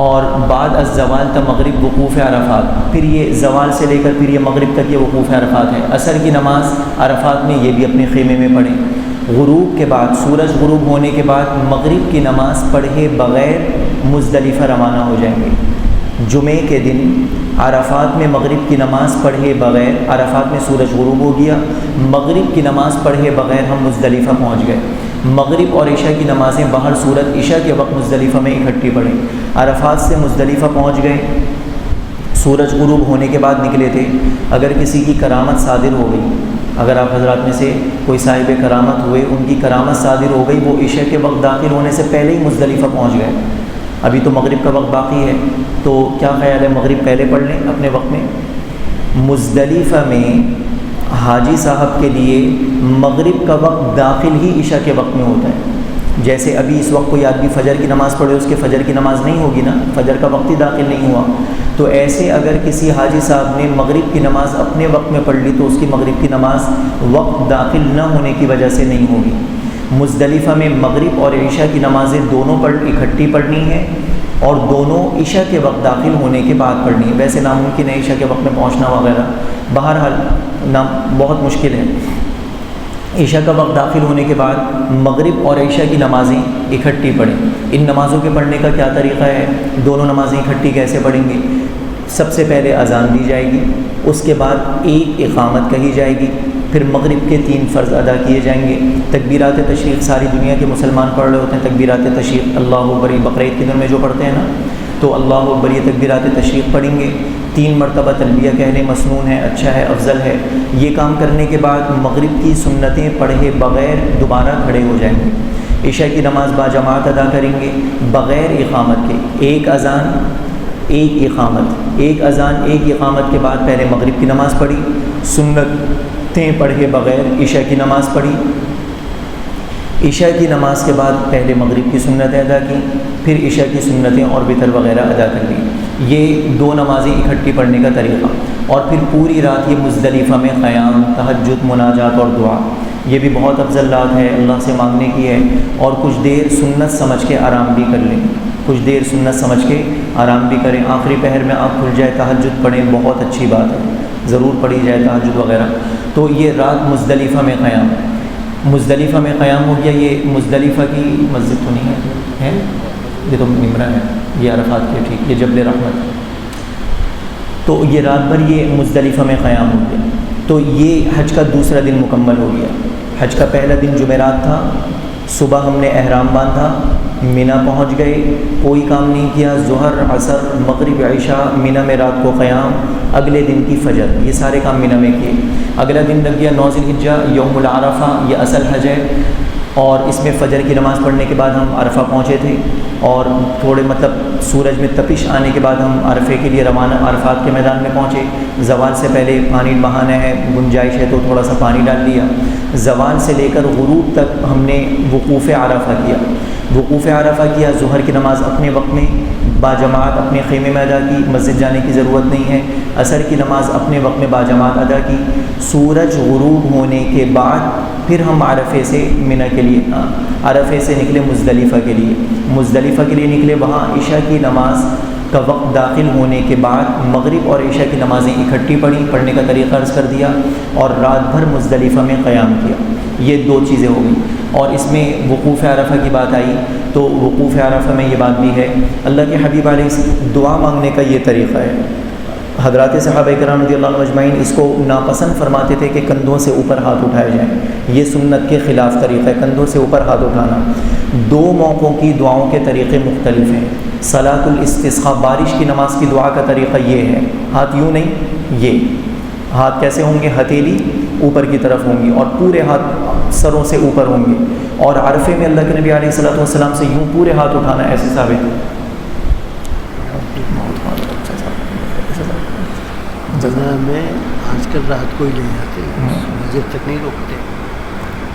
A: اور بعد از زوال تا مغرب وقوف عرفات، پھر یہ زوال سے لے کر پھر یہ مغرب تک یہ وقوف عرفات ہے۔ عصر کی نماز عرفات میں یہ بھی اپنے خیمے میں پڑھیں۔ غروب کے بعد، سورج غروب ہونے کے بعد مغرب کی نماز پڑھے بغیر مزدلفہ روانہ ہو جائیں گے۔ جمعے کے دن عرفات میں مغرب کی نماز پڑھے بغیر، عرفات میں سورج غروب ہو گیا، مغرب کی نماز پڑھے بغیر ہم مزدلفہ پہنچ گئے۔ مغرب اور عشاء کی نمازیں باہر صورت عشاء کے وقت مزدلفہ میں اکٹھی پڑھیں۔ عرفات سے مزدلفہ پہنچ گئے، سورج غروب ہونے کے بعد نکلے تھے، اگر کسی کی کرامت صادر ہو گئی، اگر آپ حضرات میں سے کوئی صاحب کرامت ہوئے، ان کی کرامت صادر ہو گئی، وہ عشاء کے وقت داخل ہونے سے پہلے ہی مزدلفہ پہنچ گئے، ابھی تو مغرب کا وقت باقی ہے، تو کیا خیال ہے مغرب پہلے پڑھ لیں اپنے وقت میں؟ مزدلفہ میں حاجی صاحب کے لیے مغرب کا وقت داخل ہی عشاء کے وقت میں ہوتا ہے. جیسے ابھی اس وقت کوئی آدمی فجر کی نماز پڑھے، اس کے فجر کی نماز نہیں ہوگی نا، فجر کا وقت ہی داخل نہیں ہوا. تو ایسے اگر کسی حاجی صاحب نے مغرب کی نماز اپنے وقت میں پڑھ لی تو اس کی مغرب کی نماز وقت داخل نہ ہونے کی وجہ سے نہیں ہوگی. مزدلفہ میں مغرب اور عشاء کی نمازیں دونوں اکٹھی پڑھنی ہیں، اور دونوں عشاء کے وقت داخل ہونے کے بعد پڑھنی ہے. ویسے ناممکن ہے عشاء کے وقت میں پہنچنا وغیرہ، بہرحال بہت مشکل ہے. عشاء کا وقت داخل ہونے کے بعد مغرب اور عشاء کی نمازیں اکٹھی پڑھیں. ان نمازوں کے پڑھنے کا کیا طریقہ ہے؟ دونوں نمازیں اکٹھی کیسے پڑھیں گے؟ سب سے پہلے اذان دی جائے گی، اس کے بعد ایک اقامت کہی جائے گی، پھر مغرب کے 3 فرض ادا کیے جائیں گے. تکبیرات تشریق ساری دنیا کے مسلمان پڑھ رہے ہوتے ہیں. تکبیرات تشریق اللہ اکبر، بقرعید کے دن میں جو پڑھتے ہیں نا، تو اللہ اکبر یہ تکبیرات تشریق پڑھیں گے. 3 مرتبہ تلبیہ کہنے مسنون ہے، اچھا ہے، افضل ہے. یہ کام کرنے کے بعد مغرب کی سنتیں پڑھے بغیر دوبارہ کھڑے ہو جائیں گے. عشاء کی نماز باجماعت ادا کریں گے بغیر اقامت کے. ایک اذان ایک اقامت، ایک اذان ایک اقامت کے بعد پہلے مغرب کی نماز پڑھی، سنتیں پڑھے بغیر عشاء کی نماز پڑھی. عشاء کی نماز کے بعد پہلے مغرب کی سنتیں ادا کی، پھر عشاء کی سنتیں اور وتر وغیرہ ادا کر لی. یہ 2 نمازیں اکٹھی پڑھنے کا طریقہ. اور پھر پوری رات یہ مزدلفہ میں قیام، تہجد، مناجات اور دعا، یہ بھی بہت افضل رات ہے، اللہ سے مانگنے کی ہے. اور کچھ دیر سنت سمجھ کے آرام بھی کر لیں، کچھ دیر سنت سمجھ کے آرام بھی کریں. آخری پہر میں آپ کھل جائے تہجد پڑھیں، بہت اچھی بات ہے، ضرور پڑھی جائے تہجد وغیرہ. تو یہ رات مزدلفہ میں قیام، مزدلفہ میں قیام ہو گیا. یہ مزدلفہ کی مسجد تو نہیں ہے، یہ تو نمرہ ہے، یہ عرفات کی، ٹھیک، یہ جبل رحمت. تو یہ رات بھر یہ مزدلفہ میں قیام ہو گیا. تو یہ حج کا دوسرا دن مکمل ہو گیا. حج کا پہلا دن جمعرات تھا، صبح ہم نے احرام باندھا، مینا پہنچ گئے، کوئی کام نہیں کیا. ظہر، عصر، مغرب، عشاء، مینا میں رات کو قیام، اگلے دن کی فجر، یہ سارے کام مینا میں کیے. اگلا دن لگ گیا 9 ذی الحجہ، یوم العرفہ، یہ اصل حج ہے. اور اس میں فجر کی نماز پڑھنے کے بعد ہم عرفہ پہنچے تھے، اور تھوڑے سورج میں تپش آنے کے بعد ہم عرفے کے لیے روانہ، عرفات کے میدان میں پہنچے. زوال سے پہلے پانی بہانا ہے، گنجائش ہے تو تھوڑا سا پانی ڈال لیا. زوال سے لے کر غروب تک ہم نے وقوف عرفہ کیا. وقوف عرفہ کیا، ظہر کی نماز اپنے وقت میں باجماعت اپنے خیمے میں ادا کی، مسجد جانے کی ضرورت نہیں ہے. عصر کی نماز اپنے وقت میں باجماعت ادا کی. سورج غروب ہونے کے بعد پھر ہم عرفے سے مینا کے لیے، عرفے سے نکلے مزدلفہ کے لیے. مزدلفہ کے لیے نکلے، وہاں عشاء کی نماز کا وقت داخل ہونے کے بعد مغرب اور عشاء کی نمازیں اکٹھی پڑھنے کا طریقہ عرض کر دیا، اور رات بھر مزدلفہ میں قیام کیا. یہ 2 چیزیں ہو گئیں. اور اس میں وقوف عرفہ کی بات آئی تو وقوف عرفہ میں یہ بات بھی ہے، اللہ کے حبیب علیہ السلام دعا مانگنے کا یہ طریقہ ہے. حضرات صحابہ کرام رضی اللہ عنہ اجمعین اس کو ناپسند فرماتے تھے کہ کندھوں سے اوپر ہاتھ اٹھائے جائیں. یہ سنت کے خلاف طریقہ ہے، کندھوں سے اوپر ہاتھ اٹھانا. 2 موقعوں کی دعاؤں کے طریقے مختلف ہیں. صلاۃ الاستسقاء، بارش کی نماز کی دعا کا طریقہ یہ ہے، ہاتھ یوں نہیں، یہ ہاتھ کیسے ہوں گے؟ ہتھیلی اوپر کی طرف ہوں گی، اور پورے ہاتھ سروں سے اوپر ہوں گے. اور عرفے میں اللہ کے نبی علیہ الصلوۃ والسلام سے یوں پورے ہاتھ اٹھانا ایسے ثابت ہے.
C: جگہ میں آج کل رات کو ہی لے جاتے ہیں، مسجد تک نہیں روکتے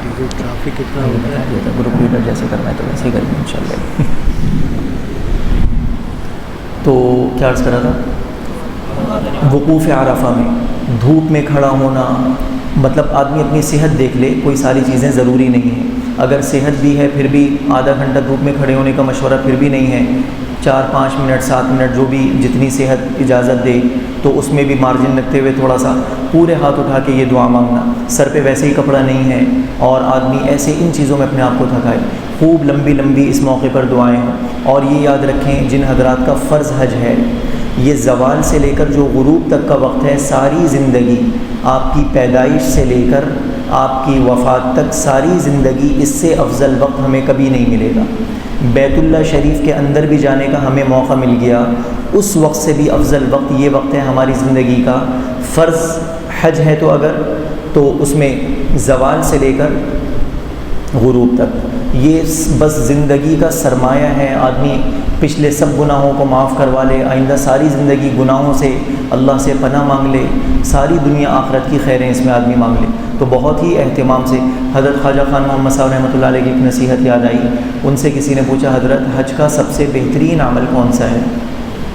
C: کیونکہ ٹرافک اتنا ہوتا ہے.
A: گروپ لیڈر جیسے کرنا ہے تو ویسے ہی کریں گے انشاءاللہ. تو کیا عرض کرا تھا؟ وقوف عرفہ میں دھوپ میں کھڑا ہونا، مطلب آدمی اپنی صحت دیکھ لے، کوئی ساری چیزیں ضروری نہیں ہیں. اگر صحت بھی ہے پھر بھی آدھا گھنٹہ دھوپ میں کھڑے ہونے کا مشورہ پھر بھی نہیں ہے. 4-5 منٹ 7 منٹ جو بھی جتنی صحت اجازت دے، تو اس میں بھی مارجن رکھتے ہوئے تھوڑا سا پورے ہاتھ اٹھا کے یہ دعا مانگنا. سر پہ ویسے ہی کپڑا نہیں ہے اور آدمی ایسے ان چیزوں میں اپنے آپ کو تھکائے. خوب لمبی لمبی اس موقع پر دعائیں ہوں. اور یہ یاد رکھیں جن حضرات کا فرض حج ہے، یہ زوال سے لے کر جو غروب تک کا وقت ہے، ساری زندگی آپ کی پیدائش سے لے کر آپ کی وفات تک ساری زندگی اس سے افضل وقت ہمیں کبھی نہیں ملے گا. بیت اللہ شریف کے اندر بھی جانے کا ہمیں موقع مل گیا، اس وقت سے بھی افضل وقت یہ وقت ہے ہماری زندگی کا. فرض حج ہے تو اگر تو اس میں زوال سے لے کر غروب تک یہ بس زندگی کا سرمایہ ہے. آدمی پچھلے سب گناہوں کو معاف کروا لے، آئندہ ساری زندگی گناہوں سے اللہ سے پناہ مانگ لے، ساری دنیا آخرت کی خیریں اس میں آدمی مانگ لے۔ تو بہت ہی اہتمام سے حضرت خواجہ خان محمد صاحب رحمۃ اللہ علیہ کی ایک نصیحت یاد آئی۔ ان سے کسی نے پوچھا حضرت حج کا سب سے بہترین عمل کون سا ہے؟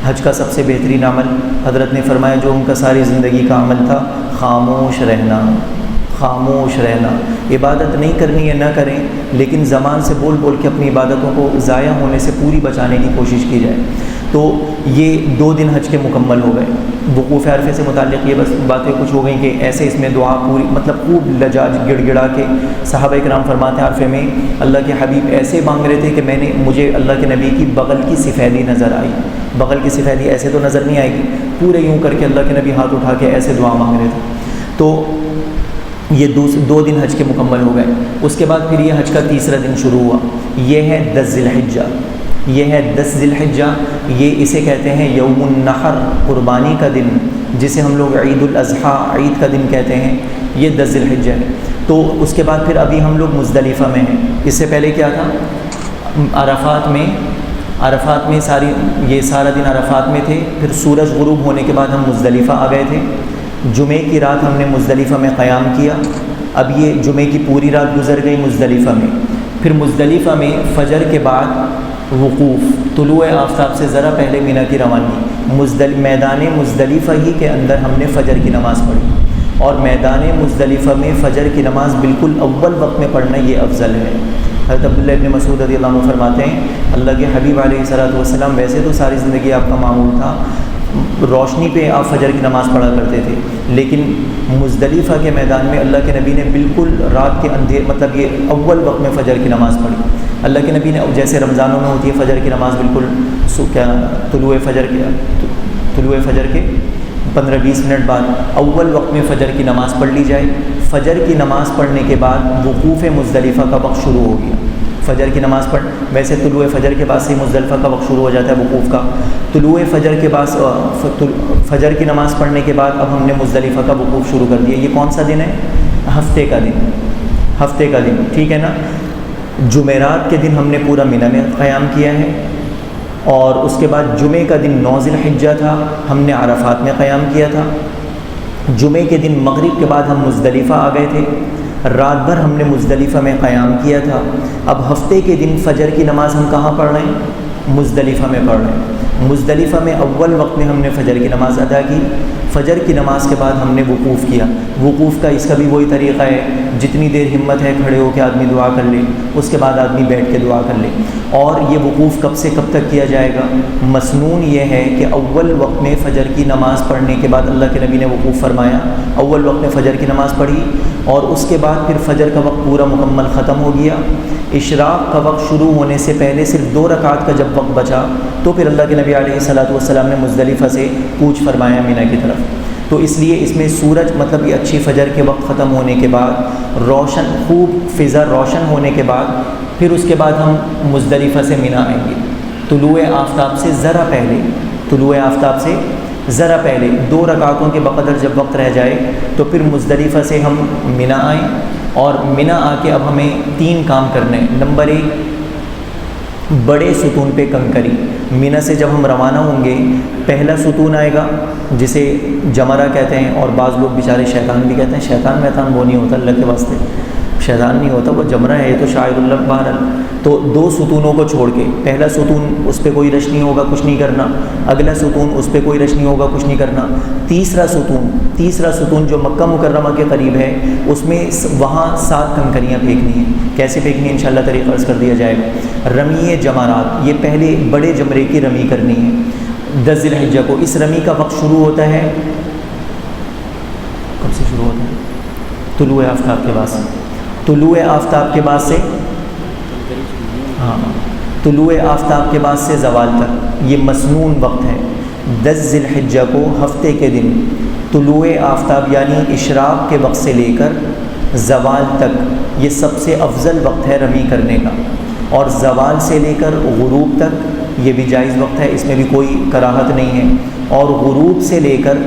A: حج کا سب سے بہترین عمل حضرت نے فرمایا جو ان کا ساری زندگی کا عمل تھا، خاموش رہنا، خاموش رہنا۔ عبادت نہیں کرنی ہے نہ کریں، لیکن زبان سے بول بول کے اپنی عبادتوں کو ضائع ہونے سے پوری بچانے کی کوشش کی جائے۔ تو یہ 2 دن حج کے مکمل ہو گئے۔ وقوف عرفے سے متعلق یہ بس باتیں کچھ ہو گئیں کہ ایسے اس میں دعا پوری مطلب خوب لجاج گڑ گڑا کے صحابہ کرام فرماتے ہیں عرفے میں اللہ کے حبیب ایسے مانگ رہے تھے کہ مجھے اللہ کے نبی کی بغل کی سفیدی نظر آئی۔ بغل کی سفیدی ایسے تو نظر نہیں آئے گی، پورے یوں کر کے اللہ کے نبی ہاتھ اٹھا کے ایسے دعا مانگ رہے تھے۔ تو یہ 2 دن حج کے مکمل ہو گئے۔ اس کے بعد پھر یہ حج کا تیسرا دن شروع ہوا، یہ ہے 10 ذی الحجہ۔ یہ ہے 10 ذی الحجہ، یہ اسے کہتے ہیں یوم النحر، قربانی کا دن، جسے ہم لوگ عید الاضحیٰ، عید کا دن کہتے ہیں۔ یہ 10 ذی الحجہ ہے۔ تو اس کے بعد پھر ابھی ہم لوگ مزدلفہ میں ہیں۔ اس سے پہلے کیا تھا؟ عرفات میں یہ سارا دن عرفات میں تھے۔ پھر سورج غروب ہونے کے بعد ہم مزدلفہ آ گئے تھے۔ جمعے کی رات ہم نے مزدلفہ میں قیام کیا۔ اب یہ جمعے کی پوری رات گزر گئی مزدلفہ میں۔ پھر مزدلفہ میں فجر کے بعد وقوف، طلوع آفتاب سے ذرا پہلے مینا کی روانگی، میدان مزدلفہ ہی کے اندر ہم نے فجر کی نماز پڑھی، اور میدان مزدلفہ میں فجر کی نماز بالکل اول وقت میں پڑھنا یہ افضل ہے۔ حضرت عبداللہ ابن مسعود رضی اللہ عنہ فرماتے ہیں اللہ کے حبیب علیہ الصلوۃ والسلام ویسے تو ساری زندگی آپ کا معمول تھا روشنی پہ آپ فجر کی نماز پڑھا کرتے تھے، لیکن مزدلفہ کے میدان میں اللہ کے نبی نے بالکل رات کے اندھیر مطلب یہ اول وقت میں فجر کی نماز پڑھی۔ اللہ کے نبی نے جیسے رمضانوں میں ہوتی ہے فجر کی نماز بالکل طلوع فجر کے 15-20 منٹ بعد اول وقت میں فجر کی نماز پڑھ لی جائے۔ فجر کی نماز پڑھنے کے بعد وقوف مزدلفہ کا وقت شروع ہو گیا۔ فجر کی نماز پڑھ ویسے طلوع فجر کے بعد سے مزدلفہ کا وقت شروع ہو جاتا ہے وقوف کا۔ طلوع فجر کے بعد فجر کی نماز پڑھنے کے بعد اب ہم نے مزدلفہ کا وقوف شروع کر دیا۔ یہ کون سا دن ہے؟ ہفتے کا دن، ٹھیک ہے نا۔ جمعرات کے دن ہم نے پورا مینا میں قیام کیا ہے، اور اس کے بعد جمعے کا دن 9 ذی الحجہ تھا، ہم نے عرفات میں قیام کیا تھا۔ جمعے کے دن مغرب کے بعد ہم مزدلفہ آ گئے تھے، رات بھر ہم نے مزدلفہ میں قیام کیا تھا۔ اب ہفتے کے دن فجر کی نماز ہم کہاں پڑھ رہے ہیں؟ مزدلفہ میں پڑھ رہے ہیں۔ مزدلفہ میں اول وقت میں ہم نے فجر کی نماز ادا کی۔ فجر کی نماز کے بعد ہم نے وقوف کیا۔ وقوف کا اس کا بھی وہی طریقہ ہے، جتنی دیر ہمت ہے کھڑے ہو کے آدمی دعا کر لے، اس کے بعد آدمی بیٹھ کے دعا کر لے۔ اور یہ وقوف کب سے کب تک کیا جائے گا؟ مسنون یہ ہے کہ اول وقت میں فجر کی نماز پڑھنے کے بعد اللہ کے نبی نے وقوف فرمایا، اول وقت میں فجر کی نماز پڑھی، اور اس کے بعد پھر فجر کا وقت پورا مکمل ختم ہو گیا۔ اشراق کا وقت شروع ہونے سے پہلے صرف 2 رکعت کا جب وقت بچا تو پھر اللہ کے نبی علیہ الصلوۃ والسلام نے مزدلفہ سے کوچ فرمایا مینا کی طرف۔ تو اس لیے اس میں سورج مطلب یہ اچھی فجر کے وقت ختم ہونے کے بعد روشن خوب فضا روشن ہونے کے بعد پھر اس کے بعد ہم مزدلفہ سے مینا آئیں گے۔ طلوع آفتاب سے ذرا پہلے 2 رکعتوں کے بقدر جب وقت رہ جائے تو پھر مزدلفہ سے ہم مینا آئیں، اور مینا آ کے اب ہمیں 3 کام کرنے ہیں۔ نمبر 1، بڑے ستون پہ کنکری۔ مینا سے جب ہم روانہ ہوں گے پہلا ستون آئے گا جسے جمرہ کہتے ہیں، اور بعض لوگ بیچارے شیطان بھی کہتے ہیں، شیطان میطان وہ نہیں ہوتا، اللہ کے واسطے شیطان نہیں ہوتا، وہ جمرہ ہے، تو شاعر اللہ بہرحال۔ تو 2 ستونوں کو چھوڑ کے پہلا ستون اس پہ کوئی رش نہیں ہوگا، کچھ نہیں کرنا، اگلا ستون اس پہ کوئی رش نہیں ہوگا، کچھ نہیں کرنا، تیسرا ستون جو مکہ مکرمہ کے قریب ہے اس میں وہاں 7 کنکریاں پھینکنی ہیں۔ کیسے پھینکنی ہے انشاءاللہ طریقہ عرض کر دیا جائے گا۔ رمی جمرات، یہ پہلے بڑے جمرے کی رمی کرنی ہے 10 ذی الحجہ کو۔ اس رمی کا وقت شروع ہوتا ہے، کب سے شروع ہوتا ہے؟ طلوع آفتاب کے بعد سے، طلوع آفتاب کے بعد سے طلوع آفتاب کے بعد سے زوال تک یہ مسنون وقت ہے۔ 10 ذی الحجہ کو ہفتے کے دن طلوع آفتاب یعنی اشراق کے وقت سے لے کر زوال تک یہ سب سے افضل وقت ہے رمی کرنے کا، اور زوال سے لے کر غروب تک یہ بھی جائز وقت ہے، اس میں بھی کوئی کراہت نہیں ہے، اور غروب سے لے کر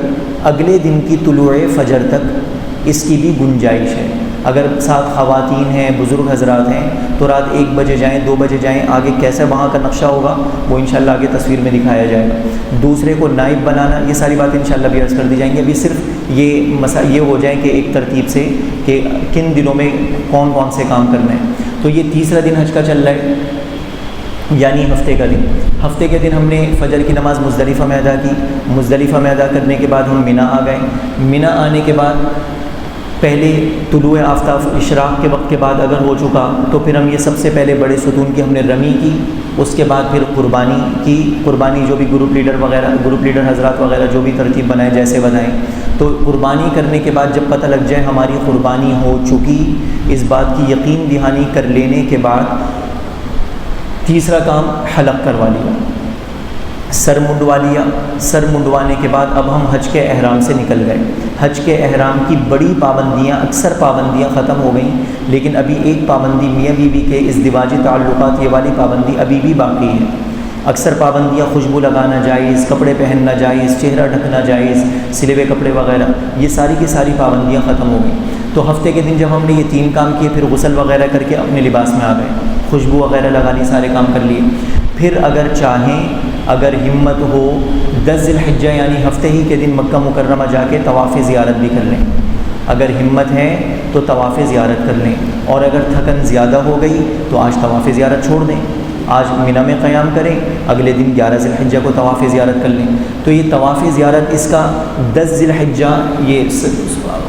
A: اگلے دن کی طلوع فجر تک اس کی بھی گنجائش ہے۔ اگر ساتھ خواتین ہیں، بزرگ حضرات ہیں تو رات 1 بجے جائیں، 2 بجے جائیں، آگے کیسے وہاں کا نقشہ ہوگا وہ انشاءاللہ آگے تصویر میں دکھایا جائے گا۔ دوسرے کو نائب بنانا، یہ ساری باتیں انشاءاللہ بھی عرض کر دی جائیں گی۔ ابھی صرف یہ ہو جائیں کہ ایک ترتیب سے کہ کن دنوں میں کون کون سے کام کرنے ہیں۔ تو یہ تیسرا دن حج کا چل رہا ہے، یعنی ہفتے کا دن۔ ہفتے کے دن ہم نے فجر کی نماز مزدلفہ میں ادا کی۔ مزدلفہ میں ادا کرنے کے بعد ہم منی آ گئے۔ منی آنے کے بعد پہلے طلوع آفتاب اشراق کے وقت کے بعد اگر ہو چکا تو پھر ہم یہ سب سے پہلے بڑے ستون کی ہم نے رمی کی، اس کے بعد پھر قربانی کی۔ قربانی جو بھی گروپ لیڈر حضرات وغیرہ جو بھی ترتیب بنائے جیسے بنائیں، تو قربانی کرنے کے بعد جب پتہ لگ جائے ہماری قربانی ہو چکی، اس بات کی یقین دہانی کر لینے کے بعد تیسرا کام حلق کروا لیا، سر منڈوا لیا۔ سر منڈوانے کے بعد اب ہم حج کے احرام سے نکل گئے۔ حج کے احرام کی بڑی پابندیاں، اکثر پابندیاں ختم ہو گئیں، لیکن ابھی ایک پابندی میاں بیوی کے ازدواجی تعلقات، یہ والی پابندی ابھی بھی باقی ہے۔ اکثر پابندیاں خوشبو لگانا جائز، کپڑے پہننا جائز، چہرہ ڈھکنا جائز، سلے ہوئے کپڑے وغیرہ، یہ ساری کی ساری پابندیاں ختم ہو گئیں۔ تو ہفتے کے دن جب ہم نے یہ 3 کام کیے، پھر غسل وغیرہ کر کے اپنے لباس میں آ گئے، خوشبو وغیرہ لگا لی، سارے کام کر لیے۔ پھر اگر چاہیں، اگر ہمت ہو، 10 ذی الحجہ یعنی ہفتے ہی کے دن مکہ مکرمہ جا کے طواف زیارت بھی کر لیں۔ اگر ہمت ہے تو طواف زیارت کر لیں، اور اگر تھکن زیادہ ہو گئی تو آج طواف زیارت چھوڑ دیں، آج منی میں قیام کریں، اگلے دن 11 ذی الحجہ کو طواف زیارت کر لیں۔ تو یہ طواف زیارت اس کا 10 ذی الحجہ، یہ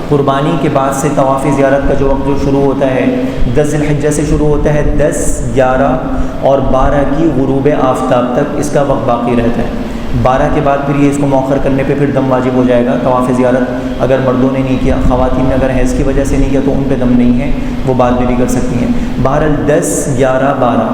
A: قربانی کے بعد سے طواف زیارت کا جو وقت جو شروع ہوتا ہے 10 ذی الحجہ سے شروع ہوتا ہے، 10، 11 اور 12 کی غروب آفتاب تک اس کا وقت باقی رہتا ہے۔ 12 کے بعد پھر یہ اس کو مؤخر کرنے پہ پھر دم واجب ہو جائے گا۔ طواف زیارت اگر مردوں نے نہیں کیا، خواتین نے اگر حیض کی وجہ سے نہیں کیا تو ان پہ دم نہیں ہے، وہ بعد میں بھی کر سکتی ہیں۔ بہرحال 10، 11، 12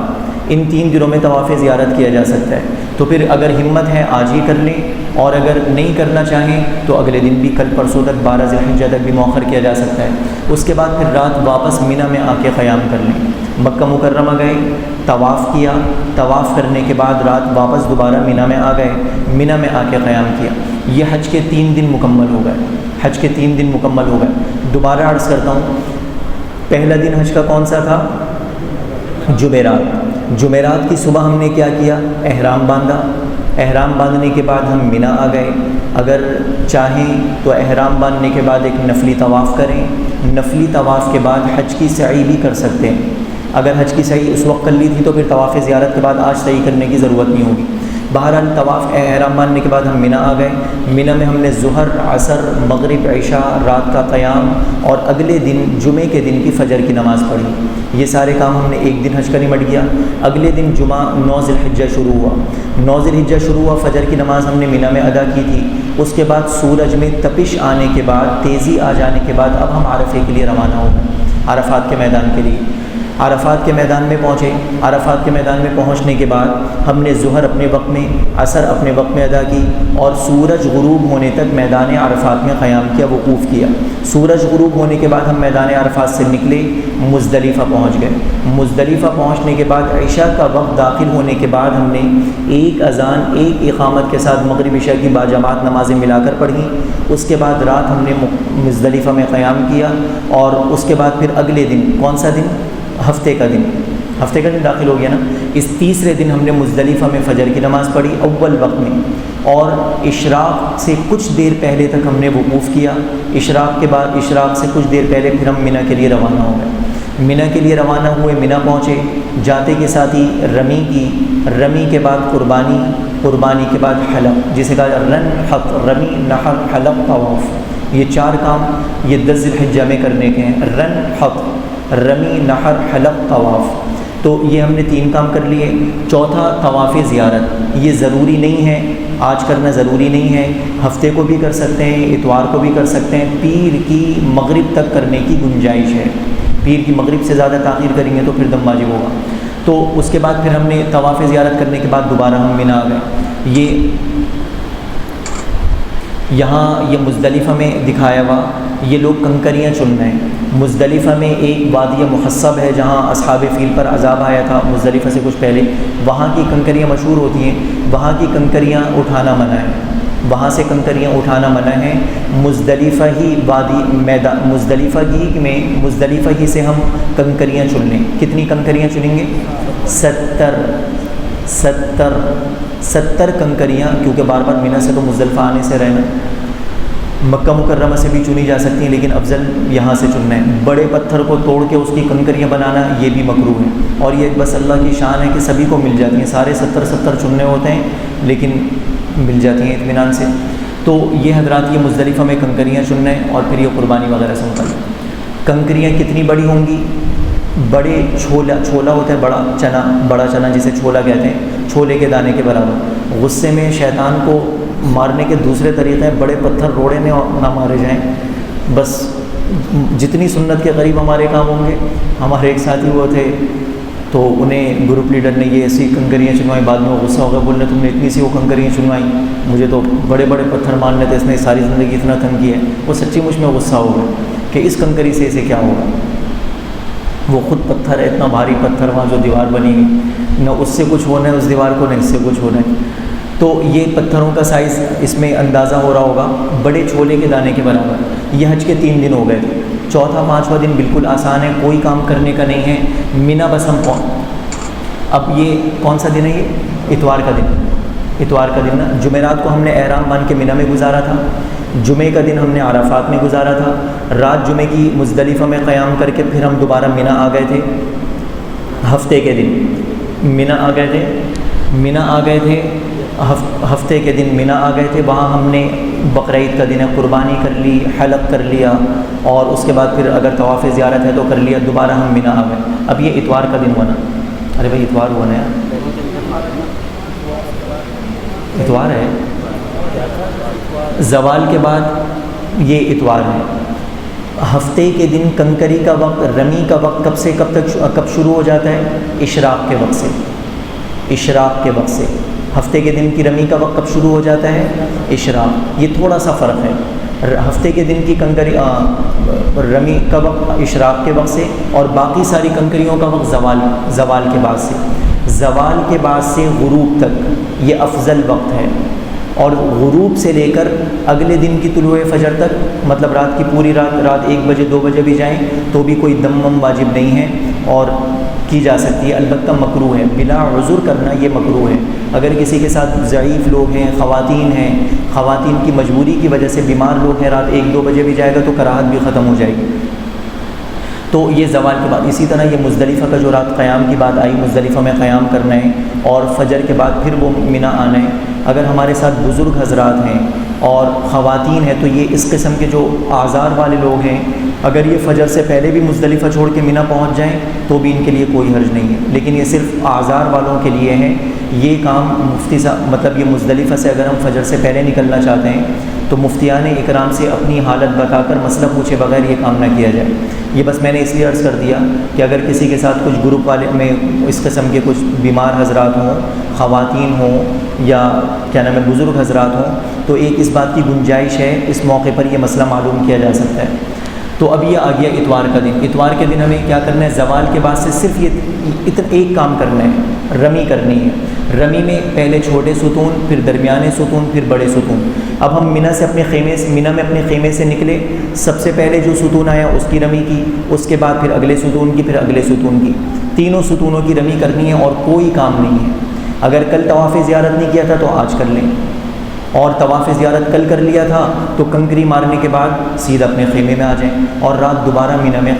A: ان 3 دنوں میں طواف زیارت کیا جا سکتا ہے۔ تو پھر اگر ہمت ہے آج ہی کر لیں، اور اگر نہیں کرنا چاہیں تو اگلے دن بھی، کل پرسوں تک 12 ذی الحجہ تک بھی مؤخر کیا جا سکتا ہے۔ اس کے بعد پھر رات واپس منی میں آ کے قیام کر لیں۔ مکہ مکرمہ گئے، طواف کیا، طواف کرنے کے بعد رات واپس دوبارہ منی میں آ گئے، منی میں آ کے قیام کیا۔ یہ حج کے 3 دن مکمل ہو گئے، حج کے 3 دن مکمل ہو گئے۔ دوبارہ عرض کرتا ہوں، پہلا دن حج کا کون سا تھا؟ جمعرات۔ جمعرات کی صبح ہم نے کیا کیا؟ احرام باندھا۔ احرام باندھنے کے بعد ہم منی آ گئے۔ اگر چاہیں تو احرام باندھنے کے بعد ایک نفلی طواف کریں، نفلی طواف کے بعد حج کی سعی بھی کر سکتے ہیں۔ اگر حج کی سعی اس وقت کر لی تھی تو پھر طواف زیارت کے بعد آج سعی کرنے کی ضرورت نہیں ہوگی۔ بہرحال طواف احرام باندھنے کے بعد ہم منی آ گئے۔ منی میں ہم نے ظہر، عصر، مغرب، عشاء، رات کا قیام اور اگلے دن جمعے کے دن کی فجر کی نماز پڑھی۔ یہ سارے کام ہم نے ایک دن حج کا نمٹ گیا۔ اگلے دن جمعہ 9 ذی الحجہ شروع ہوا۔ 9 ذی الحجہ شروع ہوا، فجر کی نماز ہم نے منی میں ادا کی تھی۔ اس کے بعد سورج میں تپش آنے کے بعد، تیزی آ جانے کے بعد اب ہم عرفے کے لیے روانہ ہو گئے، عرفات کے میدان کے لیے۔ عرفات کے میدان میں پہنچے۔ عرفات کے میدان میں پہنچنے کے بعد ہم نے ظہر اپنے وقت میں، عصر اپنے وقت میں ادا کی، اور سورج غروب ہونے تک میدان عرفات میں قیام کیا، وقوف کیا۔ سورج غروب ہونے کے بعد ہم میدان عرفات سے نکلے، مزدلفہ پہنچ گئے۔ مزدلفہ پہنچنے کے بعد عشاء کا وقت داخل ہونے کے بعد ہم نے ایک اذان، ایک اقامت کے ساتھ مغرب عشاء کی باجماعت نمازیں ملا کر پڑھی۔ اس کے بعد رات ہم نے مزدلفہ میں قیام کیا، اور اس کے بعد پھر اگلے دن، کون سا دن؟ ہفتے کا دن۔ ہفتے کا دن داخل ہو گیا نا۔ اس تیسرے دن ہم نے مزدلفہ میں فجر کی نماز پڑھی اول وقت میں، اور اشراق سے کچھ دیر پہلے تک ہم نے وقوف کیا۔ اشراق کے بعد، اشراق سے کچھ دیر پہلے پھر ہم منی کے لیے روانہ ہو گئے۔ منی کے لیے روانہ ہوئے، منی پہنچے، جاتے کے ساتھ ہی رمی کی، رمی کے بعد قربانی، قربانی کے بعد حلق، جسے کہا رن، حق، رمی، نحر، حلق، طواف۔ یہ 4 کام یہ 10 ذی الحجہ میں کرنے کے ہیں، رن، حق، رمی، نحر، حلق، طواف۔ تو یہ ہم نے 3 کام کر لیے۔ چوتھا طواف زیارت، یہ ضروری نہیں ہے، آج کرنا ضروری نہیں ہے، ہفتے کو بھی کر سکتے ہیں، اتوار کو بھی کر سکتے ہیں، پیر کی مغرب تک کرنے کی گنجائش ہے۔ پیر کی مغرب سے زیادہ تاخیر کریں گے تو پھر دم واجب ہوگا۔ تو اس کے بعد پھر ہم نے طواف زیارت کرنے کے بعد دوبارہ ہم منی آ گئے۔ یہاں یہ مزدلفہ میں دکھایا ہوا، یہ لوگ کنکریاں چن رہے ہیں۔ مزدلفہ میں ایک وادی محصب ہے جہاں اصحاب فیل پر عذاب آیا تھا مزدلفہ سے کچھ پہلے، وہاں کی کنکریاں مشہور ہوتی ہیں، وہاں کی کنکریاں اٹھانا منع ہے۔ وہاں سے کنکریاں اٹھانا منع ہے۔ مزدلفہ ہی وادی میدان مزدلفہ ہی سے ہم کنکریاں چن لیں۔ کتنی کنکریاں چنیں گے؟ 70 کنکریاں، کیونکہ بار بار مینا سے تو مزدلفہ آنے سے رہنا، مکہ مکرمہ سے بھی چنی جا سکتی ہیں، لیکن افضل یہاں سے چننا ہے۔ بڑے پتھر کو توڑ کے اس کی کنکریاں بنانا یہ بھی مکروہ ہے، اور یہ بس اللہ کی شان ہے کہ سبھی کو مل جاتی ہیں، سارے 70 چننے ہوتے ہیں لیکن مل جاتی ہیں اطمینان سے۔ تو یہ حضرات یہ مزدلفہ میں کنکریاں چننا ہے، اور پھر یہ قربانی وغیرہ سے متعلق کنکریاں کتنی بڑی ہوں گی؟ بڑے چھولا ہوتا ہے، بڑا چنا جسے چھولا کہتے ہیں، چھولے کے دانے کے برابر۔ غصے میں شیطان کو مارنے کے دوسرے طریقے ہیں، بڑے پتھر روڑے نہ مارے جائیں، بس جتنی سنت کے قریب ہمارے کام ہوں گے۔ ہمارے ایک ساتھی وہ تھے، تو انہیں گروپ لیڈر نے یہ ایسی کنکریاں چنوائی، بعد میں وہ غصہ ہو گیا، بولنے تم نے اتنی سی وہ کنکریاں چنوائی، مجھے تو بڑے بڑے پتھر مارنے تھے، اس نے ساری زندگی اتنا تنگ کیا ہے۔ وہ سچی مجھ میں غصہ ہو گیا کہ اس کنکری سے اسے کیا ہوگا، وہ خود پتھر ہے، اتنا بھاری پتھر، وہاں جو دیوار بنی ہوئی، نہ اس سے کچھ ہونا ہے اس دیوار کو، نہ اس سے کچھ ہونا ہے۔ تو یہ پتھروں کا سائز اس میں اندازہ ہو رہا ہوگا، بڑے چھولے کے دانے کے برابر۔ یہ حج کے 3 دن ہو گئے تھے، چوتھا 5واں دن بالکل آسان ہے، کوئی کام کرنے کا نہیں ہے، مینا بس ہم اب یہ کون سا دن ہے؟ یہ اتوار کا دن نا۔ جمعرات کو ہم نے احرام باندھ کے مینا میں گزارا تھا، جمعے کا دن ہم نے عرفات میں گزارا تھا، رات جمعے کی مزدلفہ میں قیام کر کے پھر ہم دوبارہ مینا آ گئے تھے، ہفتے کے دن مینا آ گئے تھے، ہفتے کے دن مینا آ گئے تھے۔ وہاں ہم نے بقرعید کا دن ہے، قربانی کر لی، حلق کر لیا، اور اس کے بعد پھر اگر طواف زیارت ہے تو کر لیا، دوبارہ ہم مینا آ گئے۔ اب یہ اتوار کا دن ہونا، ارے بھائی اتوار ہوا نا یار، اتوار ہے، زوال کے بعد یہ اتوار ہے۔ ہفتے کے دن کنکری کا وقت، رمی کا وقت کب سے کب شروع ہو جاتا ہے؟ اشراق کے وقت سے۔ ہفتے کے دن کی رمی کا وقت کب شروع ہو جاتا ہے؟ اشراق۔ یہ تھوڑا سا فرق ہے، ہفتے کے دن کی کنکری رمی کا وقت اشراق کے وقت سے، اور باقی ساری کنکریوں کا وقت زوال کے بعد سے غروب تک یہ افضل وقت ہے، اور غروب سے لے کر اگلے دن کی طلوع فجر تک، مطلب رات کی پوری رات 1 بجے 2 بجے بھی جائیں تو بھی کوئی دم واجب نہیں ہے، اور کی جا سکتی ہے، البتہ مکروہ ہے، بلا عذر کرنا یہ مکروہ ہے۔ اگر کسی کے ساتھ ضعیف لوگ ہیں، خواتین کی مجبوری کی وجہ سے بیمار لوگ ہیں، رات 1-2 بجے بھی جائے گا تو کراہت بھی ختم ہو جائے گی۔ تو یہ زوال کے بعد، اسی طرح یہ مزدلفہ کا جو رات قیام کی بات آئی، مزدلفہ میں قیام کرنا ہے، اور فجر کے بعد پھر وہ مینا آنا ہے۔ اگر ہمارے ساتھ بزرگ حضرات ہیں اور خواتین ہیں تو یہ اس قسم کے جو آزار والے لوگ ہیں، اگر یہ فجر سے پہلے بھی مزدلفہ چھوڑ کے مینا پہنچ جائیں تو بھی ان کے لیے کوئی حرج نہیں ہے، لیکن یہ صرف آزار والوں کے لیے ہے۔ یہ کام مفتی صاحب، مطلب یہ مزدلفہ سے اگر ہم فجر سے پہلے نکلنا چاہتے ہیں تو مفتیان اکرام سے اپنی حالت بتا کر مسئلہ پوچھے بغیر یہ کام نہ کیا جائے۔ یہ بس میں نے اس لیے عرض کر دیا کہ اگر کسی کے ساتھ کچھ گروپ والے میں اس قسم کے کچھ بیمار حضرات ہوں، خواتین ہوں، یا کیا نام ہے بزرگ حضرات ہوں، تو ایک اس بات کی گنجائش ہے، اس موقع پر یہ مسئلہ معلوم کیا جا سکتا ہے۔ تو اب یہ آ گیا اتوار کا دن۔ اتوار کے دن ہمیں کیا کرنا ہے؟ زوال کے بعد سے صرف یہ ایک کام کرنا ہے، رمی کرنی ہے۔ رمی میں پہلے چھوٹے ستون، پھر درمیانے ستون، پھر بڑے ستون۔ اب ہم مینا میں اپنے خیمے سے نکلے، سب سے پہلے جو ستون آیا اس کی رمی کی، اس کے بعد پھر اگلے ستون کی، پھر اگلے ستون کی، تینوں ستونوں کی رمی کرنی ہے، اور کوئی کام نہیں ہے۔ اگر کل طواف زیارت نہیں کیا تھا تو آج کر لیں، اور طواف زیارت کل کر لیا تھا تو کنکری مارنے کے بعد سیدھا اپنے خیمے میں آ جائیں، اور رات دوبارہ مینا میں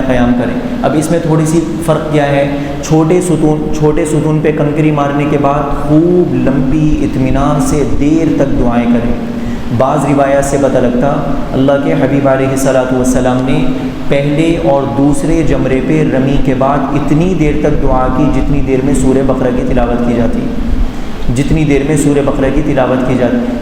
A: قیام کریں۔ اب اس میں تھوڑی سی فرق کیا ہے؟ چھوٹے ستون پہ کنکری مارنے کے بعد خوب لمبی اطمینان سے دیر تک دعائیں کریں۔ بعض روایات سے پتہ لگتا اللہ کے حبیب علیہ الصلاۃ والسلام نے پہلے اور دوسرے جمرے پہ رمی کے بعد اتنی دیر تک دعا کی جتنی دیر میں سورہ بقرہ کی تلاوت کی جاتی،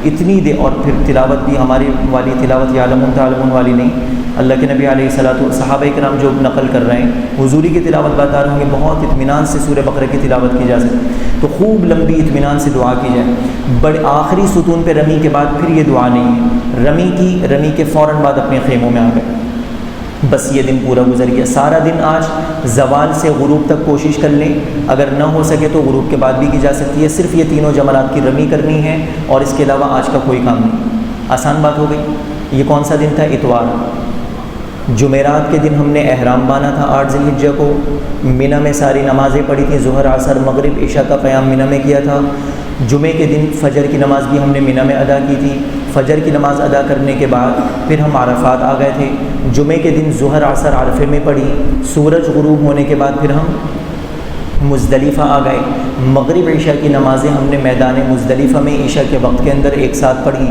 A: اتنی دیر، اور پھر تلاوت بھی ہماری والی تلاوت یعلمون والی نہیں، اللہ کے نبی علیہ الصلاۃ صحابہ کرام جو نقل کر رہے ہیں حضوری کی تلاوت بتا رہے ہوں گے، بہت اطمینان سے سورہ بقرہ کی تلاوت کی جا سکتی، تو خوب لمبی اطمینان سے دعا کی جائے۔ آخری ستون پہ رمی کے بعد پھر یہ دعا نہیں ہے، رمی کے فوراً بعد اپنے خیموں میں آ گئے، بس یہ دن پورا گزر گیا. سارا دن آج زوال سے غروب تک کوشش کر لیں, اگر نہ ہو سکے تو غروب کے بعد بھی کی جا سکتی ہے. صرف یہ تینوں جمرات کی رمی کرنی ہے اور اس کے علاوہ آج کا کوئی کام نہیں. آسان بات ہو گئی. یہ کون سا دن تھا؟ اتوار. جمعرات کے دن ہم نے احرام باندھا تھا 8 ذی الحجہ کو, منی میں ساری نمازیں پڑھی تھیں, ظہر عصر مغرب عشاء کا قیام منی میں کیا تھا. جمعے کے دن فجر کی نماز بھی ہم نے منی میں ادا کی تھی. فجر کی نماز ادا کرنے کے بعد پھر ہم عرفات آ گئے تھے. جمعے کے دن ظہر عصر عرفے میں پڑھی. سورج غروب ہونے کے بعد پھر ہم مزدلفہ آ گئے. مغرب عشاء کی نمازیں ہم نے میدان مزدلفہ میں عشاء کے وقت کے اندر ایک ساتھ پڑھی.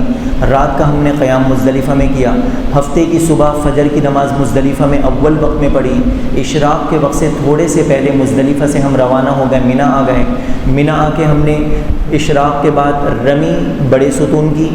A: رات کا ہم نے قیام مزدلفہ میں کیا. ہفتے کی صبح فجر کی نماز مزدلفہ میں اول وقت میں پڑھی. اشراق کے وقت سے تھوڑے سے پہلے مزدلفہ سے ہم روانہ ہو گئے, منی آ گئے. منی آ کے ہم نے اشراق کے بعد رمی بڑے ستون کی,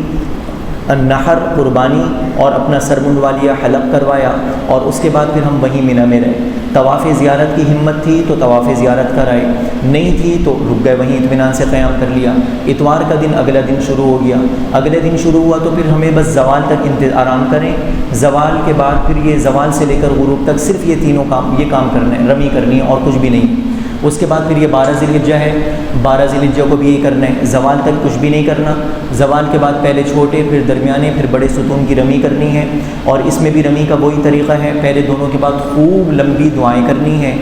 A: نحر قربانی اور اپنا سر منڈوا لیا, حلق کروایا, اور اس کے بعد پھر ہم وہیں منی میں رہے. طواف زیارت کی ہمت تھی تو طواف زیارت کرائے, نہیں تھی تو رک گئے وہیں, اطمینان سے قیام کر لیا. اتوار کا دن اگلا دن شروع ہو گیا. اگلے دن شروع ہوا تو پھر ہمیں بس زوال تک آرام کریں. زوال کے بعد پھر یہ زوال سے لے کر غروب تک صرف یہ تینوں کام, یہ کام کرنا ہے, رمی کرنی ہے اور کچھ بھی نہیں. اس کے بعد پھر یہ 12 ذی الحجہ ہے. 12 ذی الحجہ کو بھی یہی کرنا ہے. زوال تک کچھ بھی نہیں کرنا. زوال کے بعد پہلے چھوٹے پھر درمیانے پھر بڑے ستون کی رمی کرنی ہے. اور اس میں بھی رمی کا وہی طریقہ ہے, پہلے دونوں کے بعد خوب لمبی دعائیں کرنی ہیں.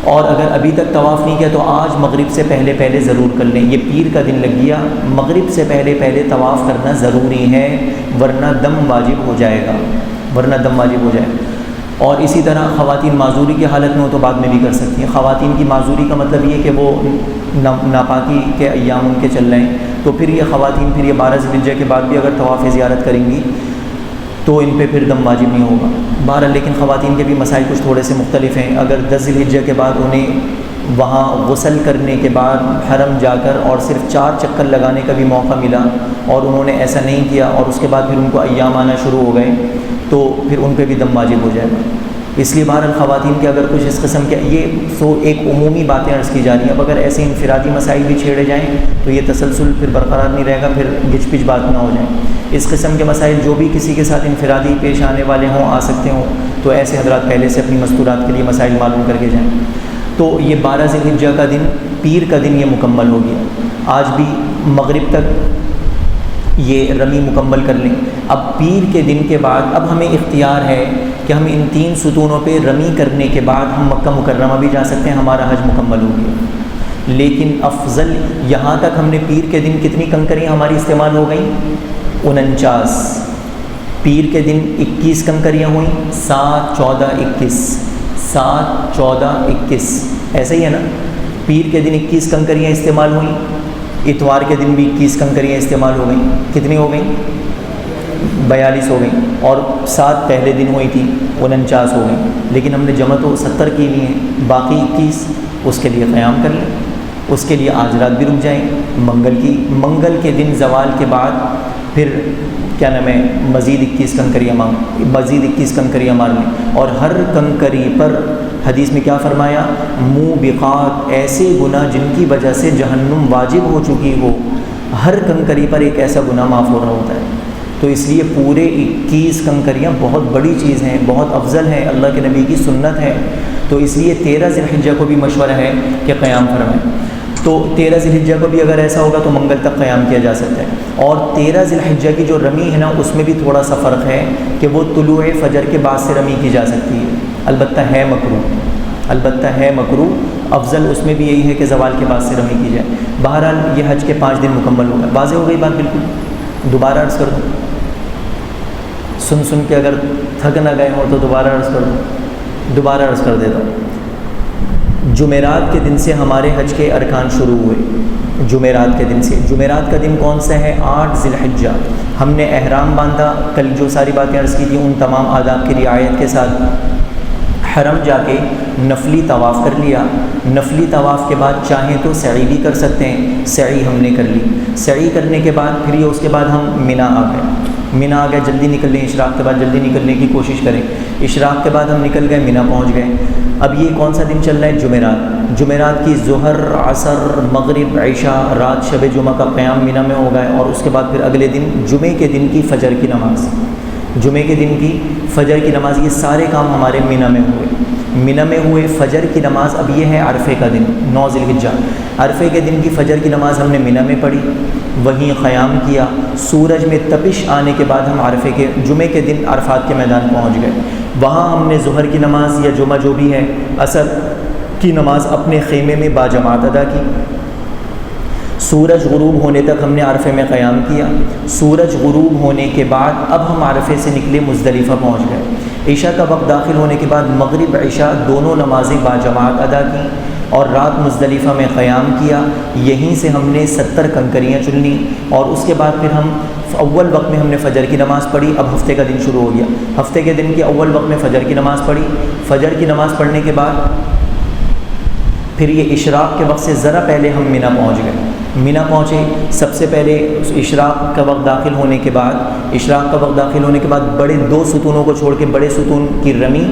A: اور اگر ابھی تک طواف نہیں کیا تو آج مغرب سے پہلے ضرور کر لیں. یہ پیر کا دن لگ گیا, مغرب سے پہلے طواف کرنا ضروری ہے, ورنہ دم واجب ہو جائے گا. اور اسی طرح خواتین معذوری کی حالت میں ہو تو بعد میں بھی کر سکتی ہیں. خواتین کی معذوری کا مطلب یہ کہ وہ ناپاکی کے ایام ان کے چل رہے ہیں, تو پھر یہ خواتین پھر یہ 12 ذی الحجہ کے بعد بھی اگر طواف زیارت کریں گی تو ان پہ پھر دم واجب نہیں ہوگا. بہرحال لیکن خواتین کے بھی مسائل کچھ تھوڑے سے مختلف ہیں. اگر 10 ذی الحجہ کے بعد انہیں وہاں غسل کرنے کے بعد حرم جا کر اور صرف 4 چکر لگانے کا بھی موقع ملا اور انہوں نے ایسا نہیں کیا اور اس کے بعد پھر ان کو ایام آنا شروع ہو گئے تو پھر ان پہ بھی دم واجب ہو جائے گا. اس لیے بہرحال خواتین کے اگر کچھ اس قسم کے, یہ ایک عمومی باتیں عرض کی جا رہی ہیں. اب اگر ایسے انفرادی مسائل بھی چھیڑے جائیں تو یہ تسلسل پھر برقرار نہیں رہے گا, پھر گچ پچ بات نہ ہو جائیں. اس قسم کے مسائل جو بھی کسی کے ساتھ انفرادی پیش آنے والے ہوں, آ سکتے ہوں, تو ایسے حضرات پہلے سے اپنی مستورات کے لیے مسائل معلوم کر کے جائیں. تو یہ 12 ذی الحجہ کا دن, پیر کا دن یہ مکمل ہو گیا. آج بھی مغرب تک یہ رمی مکمل کر لیں. اب پیر کے دن کے بعد اب ہمیں اختیار ہے کہ ہم ان 3 ستونوں پہ رمی کرنے کے بعد ہم مکہ مکرمہ بھی جا سکتے ہیں, ہمارا حج مکمل ہو گیا. لیکن افضل یہاں تک ہم نے پیر کے دن کتنی کنکریاں ہماری استعمال ہو گئیں؟ 49. پیر کے دن 21 کنکریاں ہوئیں, 7 14 21, 7 14 21, ایسا ہی ہے نا. پیر کے دن 21 کنکریاں استعمال ہوئیں. اتوار کے دن بھی 21 کنکریاں استعمال ہو گئیں. کتنی ہو گئیں؟ 42 ہو گئیں. اور 7 پہلے دن ہوئی تھی, 49 ہو گئیں. لیکن ہم نے جمع تو 70 کی لی ہیں, باقی 21 اس کے لیے قیام کر لیں. اس کے لیے آج رات بھی رک جائیں. منگل کے دن زوال کے بعد پھر کیا نام ہے, مزید 21 کنکریاں مار لیں. اور ہر کنکری پر حدیث میں کیا فرمایا؟ موبقات, ایسے گناہ جن کی وجہ سے جہنم واجب ہو چکی ہو, ہر کنکری پر ایک ایسا گناہ معاف ہو رہا ہوتا ہے. تو اس لیے پورے 21 کنکریاں بہت بڑی چیز ہیں, بہت افضل ہے, اللہ کے نبی کی سنت ہے. تو اس لیے 13 ذی الحجہ کو بھی مشورہ ہے کہ قیام فرمائیں. تو 13 ذی الحجہ کو بھی اگر ایسا ہوگا تو منگل تک قیام کیا جا سکتا ہے. اور 13 ذی الحجہ کی جو رمی ہے نا, اس میں بھی تھوڑا سا فرق ہے کہ وہ طلوع فجر کے بعد سے رمی کی جا سکتی ہے. البتہ ہے مکروہ. افضل اس میں بھی یہی ہے کہ زوال کے بعد سے رمی کی جائے. بہرحال یہ حج کے 5 دن مکمل ہو گئے. واضح ہو گئی بات بالکل؟ دوبارہ عرض کر دوں, سن کے اگر تھک نہ گئے ہوں تو دوبارہ عرض کر دیتا ہوں. جمعرات کے دن سے ہمارے حج کے ارکان شروع ہوئے. جمعرات کے دن سے. جمعرات کا دن کون سا ہے؟ 8 ذی الحجہ. ہم نے احرام باندھا, کل جو ساری باتیں عرض کی تھیں ان تمام آداب کی رعایت کے ساتھ حرم جا کے نفلی طواف کر لیا. نفلی طواف کے بعد چاہیں تو سعی بھی کر سکتے ہیں, سعی ہم نے کر لی. سعی کرنے کے بعد پھر اس کے بعد ہم منی آ گئے. جلدی نکل لیں, اشراق کے بعد جلدی نکلنے کی کوشش کریں. اشراق کے بعد ہم نکل گئے, منی پہنچ گئے. اب یہ کون سا دن چل رہا ہے؟ جمعرات. جمعرات کی ظہر عصر مغرب عشاء رات شب جمعہ کا قیام منی میں ہو گئے. اور اس کے بعد پھر اگلے دن جمعے کے دن کی فجر کی نماز. جمعے کے دن کی فجر کی نماز، یہ سارے کام ہمارے منی میں ہوئے. منی میں ہوئے. فجر کی نماز اب یہ ہے عرفے کا دن 9 ذی الحجہ، عرفے کے دن کی فجر کی نماز ہم نے منی میں پڑھی، وہیں قیام کیا. سورج میں تپش آنے کے بعد ہم عرفے کے جمعے کے دن عرفات کے میدان پہنچ گئے. وہاں ہم نے ظہر کی نماز یا جمعہ جو بھی ہے، عصر کی نماز اپنے خیمے میں باجماعت ادا کی. سورج غروب ہونے تک ہم نے عرفے میں قیام کیا. سورج غروب ہونے کے بعد اب ہم عرفے سے نکلے، مزدلفہ پہنچ گئے. عشاء کا وقت داخل ہونے کے بعد مغرب عشاء دونوں نمازیں باجماعت ادا کیں اور رات مزدلفہ میں قیام کیا. یہیں سے ہم نے 70 کنکریاں چن لیں اور اس کے بعد پھر ہم اول وقت میں ہم نے فجر کی نماز پڑھی. اب ہفتے کا دن شروع ہو گیا. ہفتے کے دن کے اول وقت میں فجر کی نماز پڑھی. فجر کی نماز پڑھنے کے بعد پھر یہ اشراق کے وقت سے ذرا پہلے ہم منی پہنچ گئے. منی پہنچے. سب سے پہلے اشراق کا وقت داخل ہونے کے بعد بڑے 2 ستونوں کو چھوڑ کے بڑے ستون کی رمی،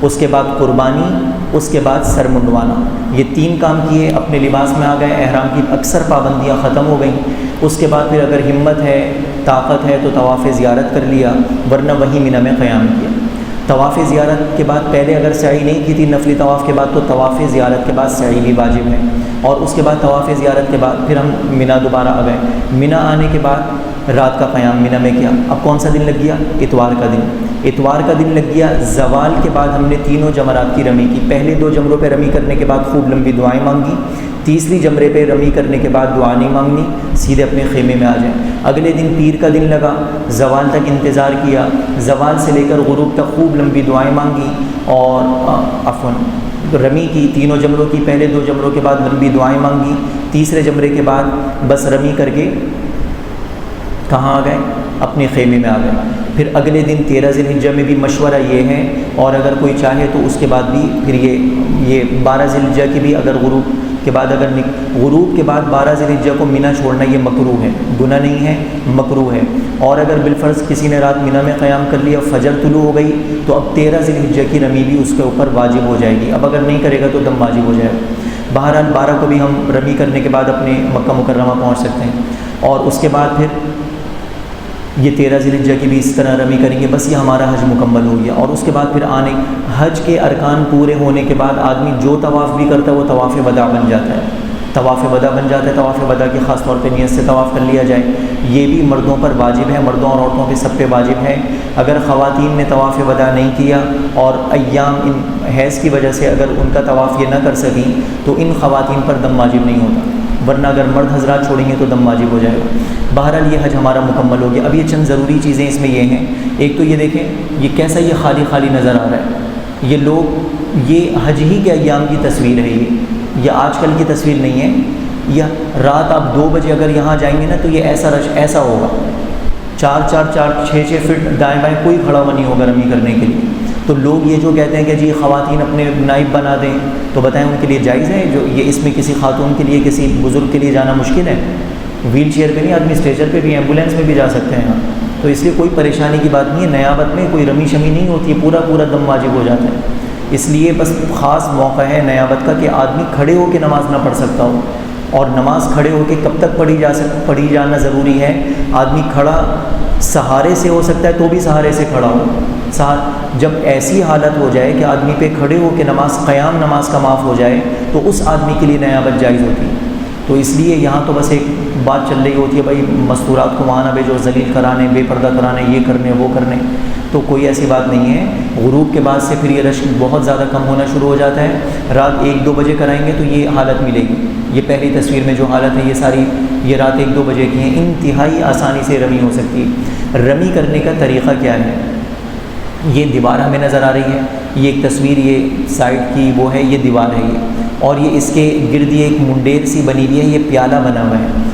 A: اس کے بعد قربانی، اس کے بعد سر منڈوانا، یہ 3 کام کیے. اپنے لباس میں آ گئے. احرام کی اکثر پابندیاں ختم ہو گئیں. اس کے بعد پھر اگر ہمت ہے، طاقت ہے تو طواف زیارت کر لیا، ورنہ وہیں منی میں قیام کیا. طواف زیارت کے بعد پہلے اگر سعی نہیں کی تھی نفلی طواف کے بعد، تو طواف زیارت کے بعد سعی بھی واجب ہے. اور اس کے بعد طواف زیارت کے بعد پھر ہم منی دوبارہ آ گئے. منی آنے کے بعد رات کا قیام منی میں کیا. اب کون سا دن لگ گیا؟ اتوار کا دن. اتوار کا دن لگ گیا. زوال کے بعد ہم نے تینوں جمرات کی رمی کی. پہلے 2 جمروں پہ رمی کرنے کے بعد خوب لمبی دعائیں مانگی. تیسری جمرے پہ رمی کرنے کے بعد دعا نہیں مانگنی، سیدھے اپنے خیمے میں آ جائیں. اگلے دن پیر کا دن لگا. زوال تک انتظار کیا. زوال سے لے کر غروب تک خوب لمبی دعائیں مانگی اور رمی کی. تینوں جمروں کی. پہلے 2 جمروں کے بعد لمبی دعائیں مانگی. تیسرے جمرے کے بعد بس رمی کر کے کہاں آ گئے؟ اپنے خیمے میں آ گئے. پھر اگلے دن 13 ذی الحجہ میں بھی مشورہ یہ ہے، اور اگر کوئی چاہے تو اس کے بعد بھی پھر یہ 12 ذی الحجہ کی بھی اگر غروب کے بعد غروب کے بعد 12 ذی الحجہ کو منی چھوڑنا یہ مکروہ ہے، گناہ نہیں ہے، مکروہ ہے. اور اگر بالفرض کسی نے رات منی میں قیام کر لیا، فجر طلوع ہو گئی، تو اب 13 ذی الحجہ کی رمی بھی اس کے اوپر واجب ہو جائے گی. اب اگر نہیں کرے گا تو دم واجب ہو جائے گا. بہرحال 12 کو بھی ہم رمی کرنے کے بعد اپنے مکہ مکرمہ پہنچ سکتے ہیں. اور اس کے بعد پھر یہ 13 ذی الحجہ کی بھی اس طرح رمی کریں گے. بس یہ ہمارا حج مکمل ہو گیا. اور اس کے بعد پھر حج کے ارکان پورے ہونے کے بعد آدمی جو طواف بھی کرتا ہے وہ طواف وداع بن جاتا ہے. طواف وداع بن جاتا ہے. طواف وداع کی خاص طور پہ نیت سے طواف کر لیا جائے. یہ بھی مردوں پر واجب ہے، مردوں اور عورتوں پہ سب پہ واجب ہے. اگر خواتین نے طواف وداع نہیں کیا اور ایام ان حیض کی وجہ سے اگر ان کا طواف یہ نہ کر سکیں تو ان خواتین پر دم واجب نہیں ہوتا، ورنہ اگر مرد حضرات چھوڑیں گے تو دم واجب ہو جائے گا. بہرحال یہ حج ہمارا مکمل ہو گیا. اب یہ چند ضروری چیزیں اس میں یہ ہیں. ایک تو یہ دیکھیں یہ کیسا یہ خالی خالی نظر آ رہا ہے. یہ لوگ یہ حج ہی کے ایام کی تصویر ہے، یہ آج کل کی تصویر نہیں ہے. یا رات آپ 2 بجے اگر یہاں جائیں گے نا تو یہ ایسا رش ایسا ہوگا، 4-4 فٹ دائیں بائیں کوئی کھڑا ہوا نہیں ہوگا رمی کرنے کے لیے. تو لوگ یہ جو کہتے ہیں کہ جی خواتین اپنے نائب بنا دیں، تو بتائیں ان کے لیے جائز ہے جو یہ اس میں کسی خاتون کے لیے کسی بزرگ کے لیے جانا مشکل ہے؟ ویل چیئر پہ نہیں، آدمی اسٹریچر پہ بھی ایمبولینس میں بھی جا سکتے ہیں. تو اس لیے کوئی پریشانی کی بات نہیں ہے. نیابت میں کوئی رمی شمی نہیں ہوتی ہے، پورا دم واجب ہو جاتا ہے. اس لیے بس خاص موقع ہے نیابت کا کہ آدمی کھڑے ہو کے نماز نہ پڑھ سکتا ہو. اور نماز کھڑے ہو کے کب تک پڑھی جانا ضروری ہے؟ آدمی کھڑا سہارے سے ہو سکتا ہے تو بھی سہارے سے کھڑا ہو. جب ایسی حالت ہو جائے کہ آدمی پہ کھڑے ہو کے قیام نماز کا معاف ہو جائے تو اس آدمی کے لیے نیابت جائز ہوتی ہے. تو اس لیے یہاں تو بس ایک بات چل رہی ہوتی ہے بھائی مستورات کو وہاں نہ بھیجو، ذلیل کرانے، بے پردہ کرانے، یہ کرنے وہ کرنے. تو کوئی ایسی بات نہیں ہے. غروب کے بعد سے پھر یہ رش بہت زیادہ کم ہونا شروع ہو جاتا ہے. رات 1-2 بجے کرائیں گے تو یہ حالت ملے گی. یہ پہلی تصویر میں جو حالت ہے یہ ساری یہ رات 1-2 بجے کی ہیں. انتہائی آسانی سے رمی ہو سکتی ہے. رمی کرنے کا طریقہ کیا ہے؟ یہ دیوار ہمیں نظر آ رہی ہے، یہ ایک تصویر یہ سائڈ کی وہ ہے، یہ دیوار ہے یہ، اور یہ اس کے گرد یہ ایک منڈیر سی بنی ہوئی ہے، یہ پیالہ بنا ہوا ہے.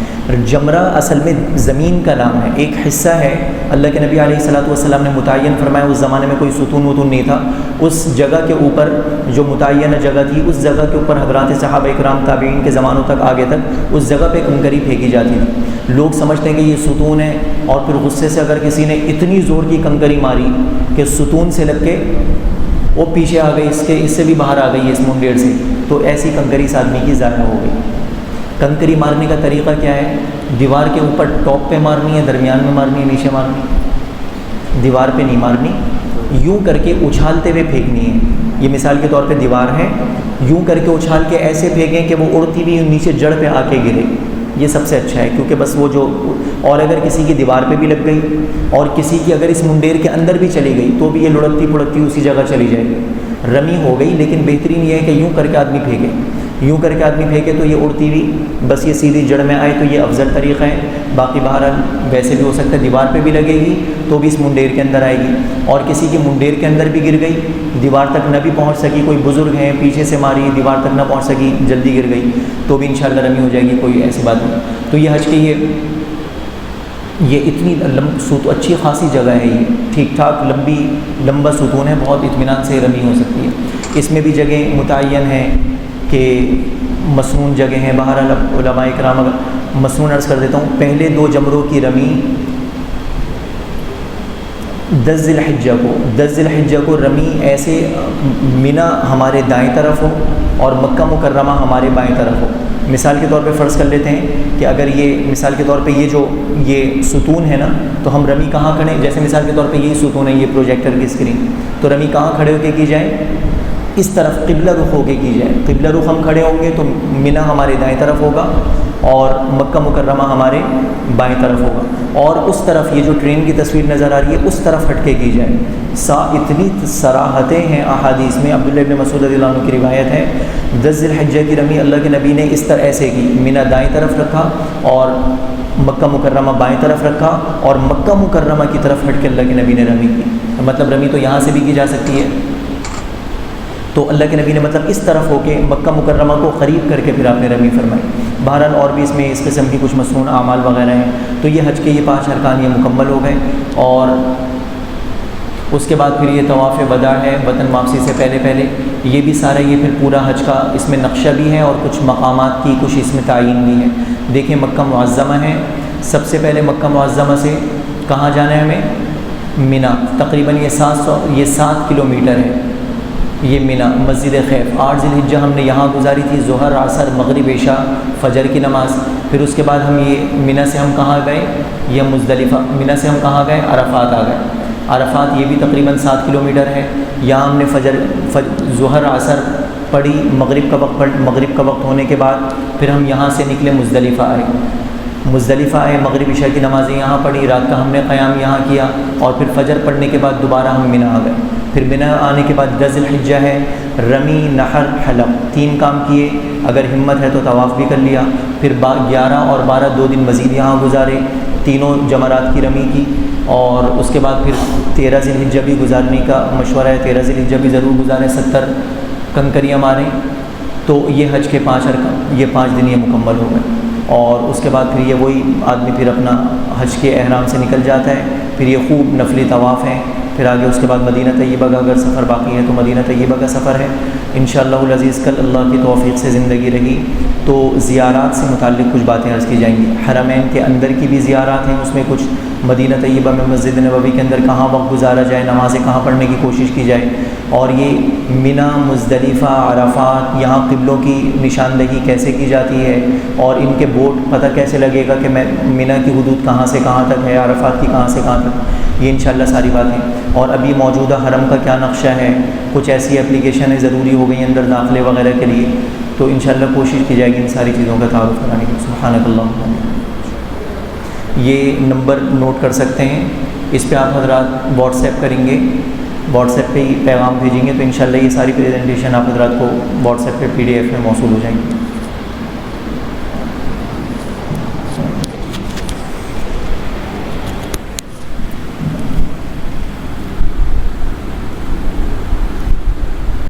A: جمرہ اصل میں زمین کا نام ہے، ایک حصہ ہے. اللہ کے نبی علیہ الصلوۃ والسلام نے متعین فرمایا، اس زمانے میں کوئی ستون وتون نہیں تھا، اس جگہ کے اوپر جو متعینہ جگہ تھی اس جگہ کے اوپر حضرات صحابہ اکرام تابعین کے زمانوں تک آگے تک اس جگہ پہ کنکری پھینکی جاتی تھی. لوگ سمجھتے ہیں کہ یہ ستون ہے، اور پھر غصے سے اگر کسی نے اتنی زور کی کنکری ماری کہ ستون سے لگ کے وہ پیچھے آ گئی، اس سے بھی باہر آ گئی ہے اس منڈیر سے، تو ایسی کنکری اس آدمی کی ضائع ہو گئی. کنکری مارنے کا طریقہ کیا ہے؟ دیوار کے اوپر ٹاپ پہ مارنی ہے، درمیان میں مارنی ہے، نیچے مارنی ہے؟ دیوار پہ نہیں مارنی، یوں کر کے اچھالتے ہوئے پھینکنی ہے. یہ مثال کے طور پہ دیوار ہے, یوں کر کے اچھال کے ایسے پھینکیں کہ وہ اڑتی ہوئی نیچے جڑ پہ آ کے گرے. یہ سب سے اچھا ہے, کیونکہ بس وہ جو, اور اگر کسی کی دیوار پہ بھی لگ گئی اور کسی کی اگر اس منڈیر کے اندر بھی چلی گئی تو بھی یہ لڑکتی پڑکتی اسی جگہ چلی جائے گی, رمی ہو گئی. لیکن بہترین یہ ہے کہ یوں کر کے آدمی پھینکے, یوں کر کے آدمی پھینکے تو یہ اڑتی ہوئی بس یہ سیدھی جڑ میں آئے, تو یہ افضل طریقہ ہے. باقی بہرحال ویسے بھی ہو سکتا ہے دیوار پہ بھی لگے گی تو بھی اس منڈیر کے اندر آئے گی, اور کسی کی منڈیر کے اندر بھی گر گئی, دیوار تک نہ بھی پہنچ سکی, کوئی بزرگ ہیں پیچھے سے ماری دیوار تک نہ پہنچ سکی, جلدی گر گئی, تو بھی انشاءاللہ رمی ہو جائے گی, کوئی ایسی بات نہیں. تو یہ حج کی یہ اتنی اچھی خاصی جگہ ہے, یہ ٹھیک ٹھاک لمبا ستون ہے, بہت اطمینان سے رمی ہو سکتی ہے. اس میں بھی جگہ متعین ہیں کہ مسنون جگہ ہیں. بہرحال علماء کرام, اگر مسنون عرض کر دیتا ہوں, پہلے 2 جمروں کی رمی 10 ذی الحجہ کو رمی ایسے مینا ہمارے دائیں طرف ہو اور مکہ مکرمہ ہمارے بائیں طرف ہو. مثال کے طور پہ فرض کر لیتے ہیں کہ اگر یہ مثال کے طور پہ یہ ستون ہے نا, تو ہم رمی کہاں کھڑے, جیسے مثال کے طور پہ یہی ستون ہے, یہ پروجیکٹر کی اسکرین, تو رمی کہاں کھڑے ہو کے کی جائے, اس طرف قبلہ رخ ہو کے کی جائے. قبلہ رخ ہم کھڑے ہوں گے تو مینا ہمارے دائیں طرف ہوگا اور مکہ مکرمہ ہمارے بائیں طرف ہوگا, اور اس طرف یہ جو ٹرین کی تصویر نظر آ رہی ہے اس طرف ہٹ کے کی جائے. اتنی صراحتیں ہیں احادیث میں. عبداللہ ابن مسعود رضی اللہ عنہ کی روایت ہے, 10 ذی الحجہ کی رمی اللہ کے نبی نے اس طرح ایسے کی, مینا دائیں طرف رکھا اور مکہ مکرمہ بائیں طرف رکھا, اور مکہ مکرمہ کی طرف ہٹ کے اللہ کے نبی نے رمی کی. مطلب رمی تو یہاں سے بھی کی جا سکتی ہے, تو اللہ کے نبی نے مطلب اس طرف ہو کے مکہ مکرمہ کو قریب کر کے پھر آپ نے رمی فرمائی. بہرحال اور بھی اس میں اس قسم کی کچھ مسنون اعمال وغیرہ ہیں. تو یہ حج کے یہ 5 ارکان یہ مکمل ہو گئے, اور اس کے بعد پھر یہ طواف وداع ہے وطن واپسی سے پہلے. یہ بھی سارا یہ پھر پورا حج کا اس میں نقشہ بھی ہے اور کچھ مقامات کی کچھ اس میں تعین بھی ہے. دیکھیں مکہ معظمہ ہے, سب سے پہلے مکہ معظمہ سے کہاں جانا ہے ہمیں, مینا. تقریباً یہ 7 کلومیٹر ہے یہ مینا. مسجد خیف 8 ذی الحجہ ہم نے یہاں گزاری تھی, ظہر عصر مغرب عشاء فجر کی نماز. پھر اس کے بعد ہم یہ مینا سے ہم کہاں گئے, یہ مزدلفہ. مینا سے ہم کہاں گئے, عرفات آ گئے. عرفات یہ بھی تقریباً 7 کلومیٹر ہے. یہاں ہم نے ظہر عصر پڑھی, مغرب کا وقت ہونے کے بعد پھر ہم یہاں سے نکلے, مزدلفہ آئے, مغرب عشاء کی نمازیں یہاں پڑھی, رات کا ہم نے قیام یہاں کیا, اور پھر فجر پڑھنے کے بعد دوبارہ ہم مینا آ گئے. پھر مینا آنے کے بعد 10 ذی الحجہ ہے, رمی, نحر, حلق, 3 کام کیے. اگر ہمت ہے تو طواف بھی کر لیا. پھر 11 اور 12 2 دن مزید یہاں گزارے, تینوں جمرات کی رمی کی. اور اس کے بعد پھر 13 ذی الحجہ بھی گزارنے کا مشورہ ہے, 13 ذی الحجہ بھی ضرور گزاریں, 70 کنکریاں ماریں. تو یہ حج کے 5 ارکان, یہ 5 دن یہ مکمل ہو گئے. اور اس کے بعد پھر یہ وہی آدمی پھر اپنا حج کے احرام سے نکل جاتا ہے. پھر یہ خوب نفلی طواف ہیں. پھر آگے اس کے بعد مدینہ طیبہ کا اگر سفر باقی ہے تو مدینہ طیبہ کا سفر ہے انشاءاللہ العزیز. کل اللہ کی توفیق سے زندگی رہی تو زیارات سے متعلق کچھ باتیں عرض کی جائیں گی. حرمین کے اندر کی بھی زیارات ہیں, اس میں کچھ مدینہ طیبہ میں مسجد نبوی کے اندر کہاں وقت گزارا جائے, نمازیں کہاں پڑھنے کی کوشش کی جائے, اور یہ مینا, مزدلفہ, عرفات, یہاں قبلوں کی نشاندہی کیسے کی جاتی ہے, اور ان کے بورڈ پتہ کیسے لگے گا کہ مینا کی حدود کہاں سے کہاں تک ہے, عرفات کی کہاں سے کہاں تک, یہ انشاءاللہ ساری باتیں. اور ابھی موجودہ حرم کا کیا نقشہ ہے, کچھ ایسی اپلیکیشنیں ضروری ہو گئی اندر داخلے وغیرہ کے لیے, تو انشاءاللہ کوشش کی جائے گی ان ساری چیزوں کا تعارف کرانے کی. سبحانک اللہم. یہ نمبر نوٹ کر سکتے ہیں, اس پہ آپ حضرات واٹس ایپ کریں گے, واٹس ایپ پہ ہی پیغام بھیجیں گے تو انشاءاللہ یہ ساری پریزنٹیشن آپ حضرات کو واٹس ایپ پہ PDF میں موصول ہو جائیں گی.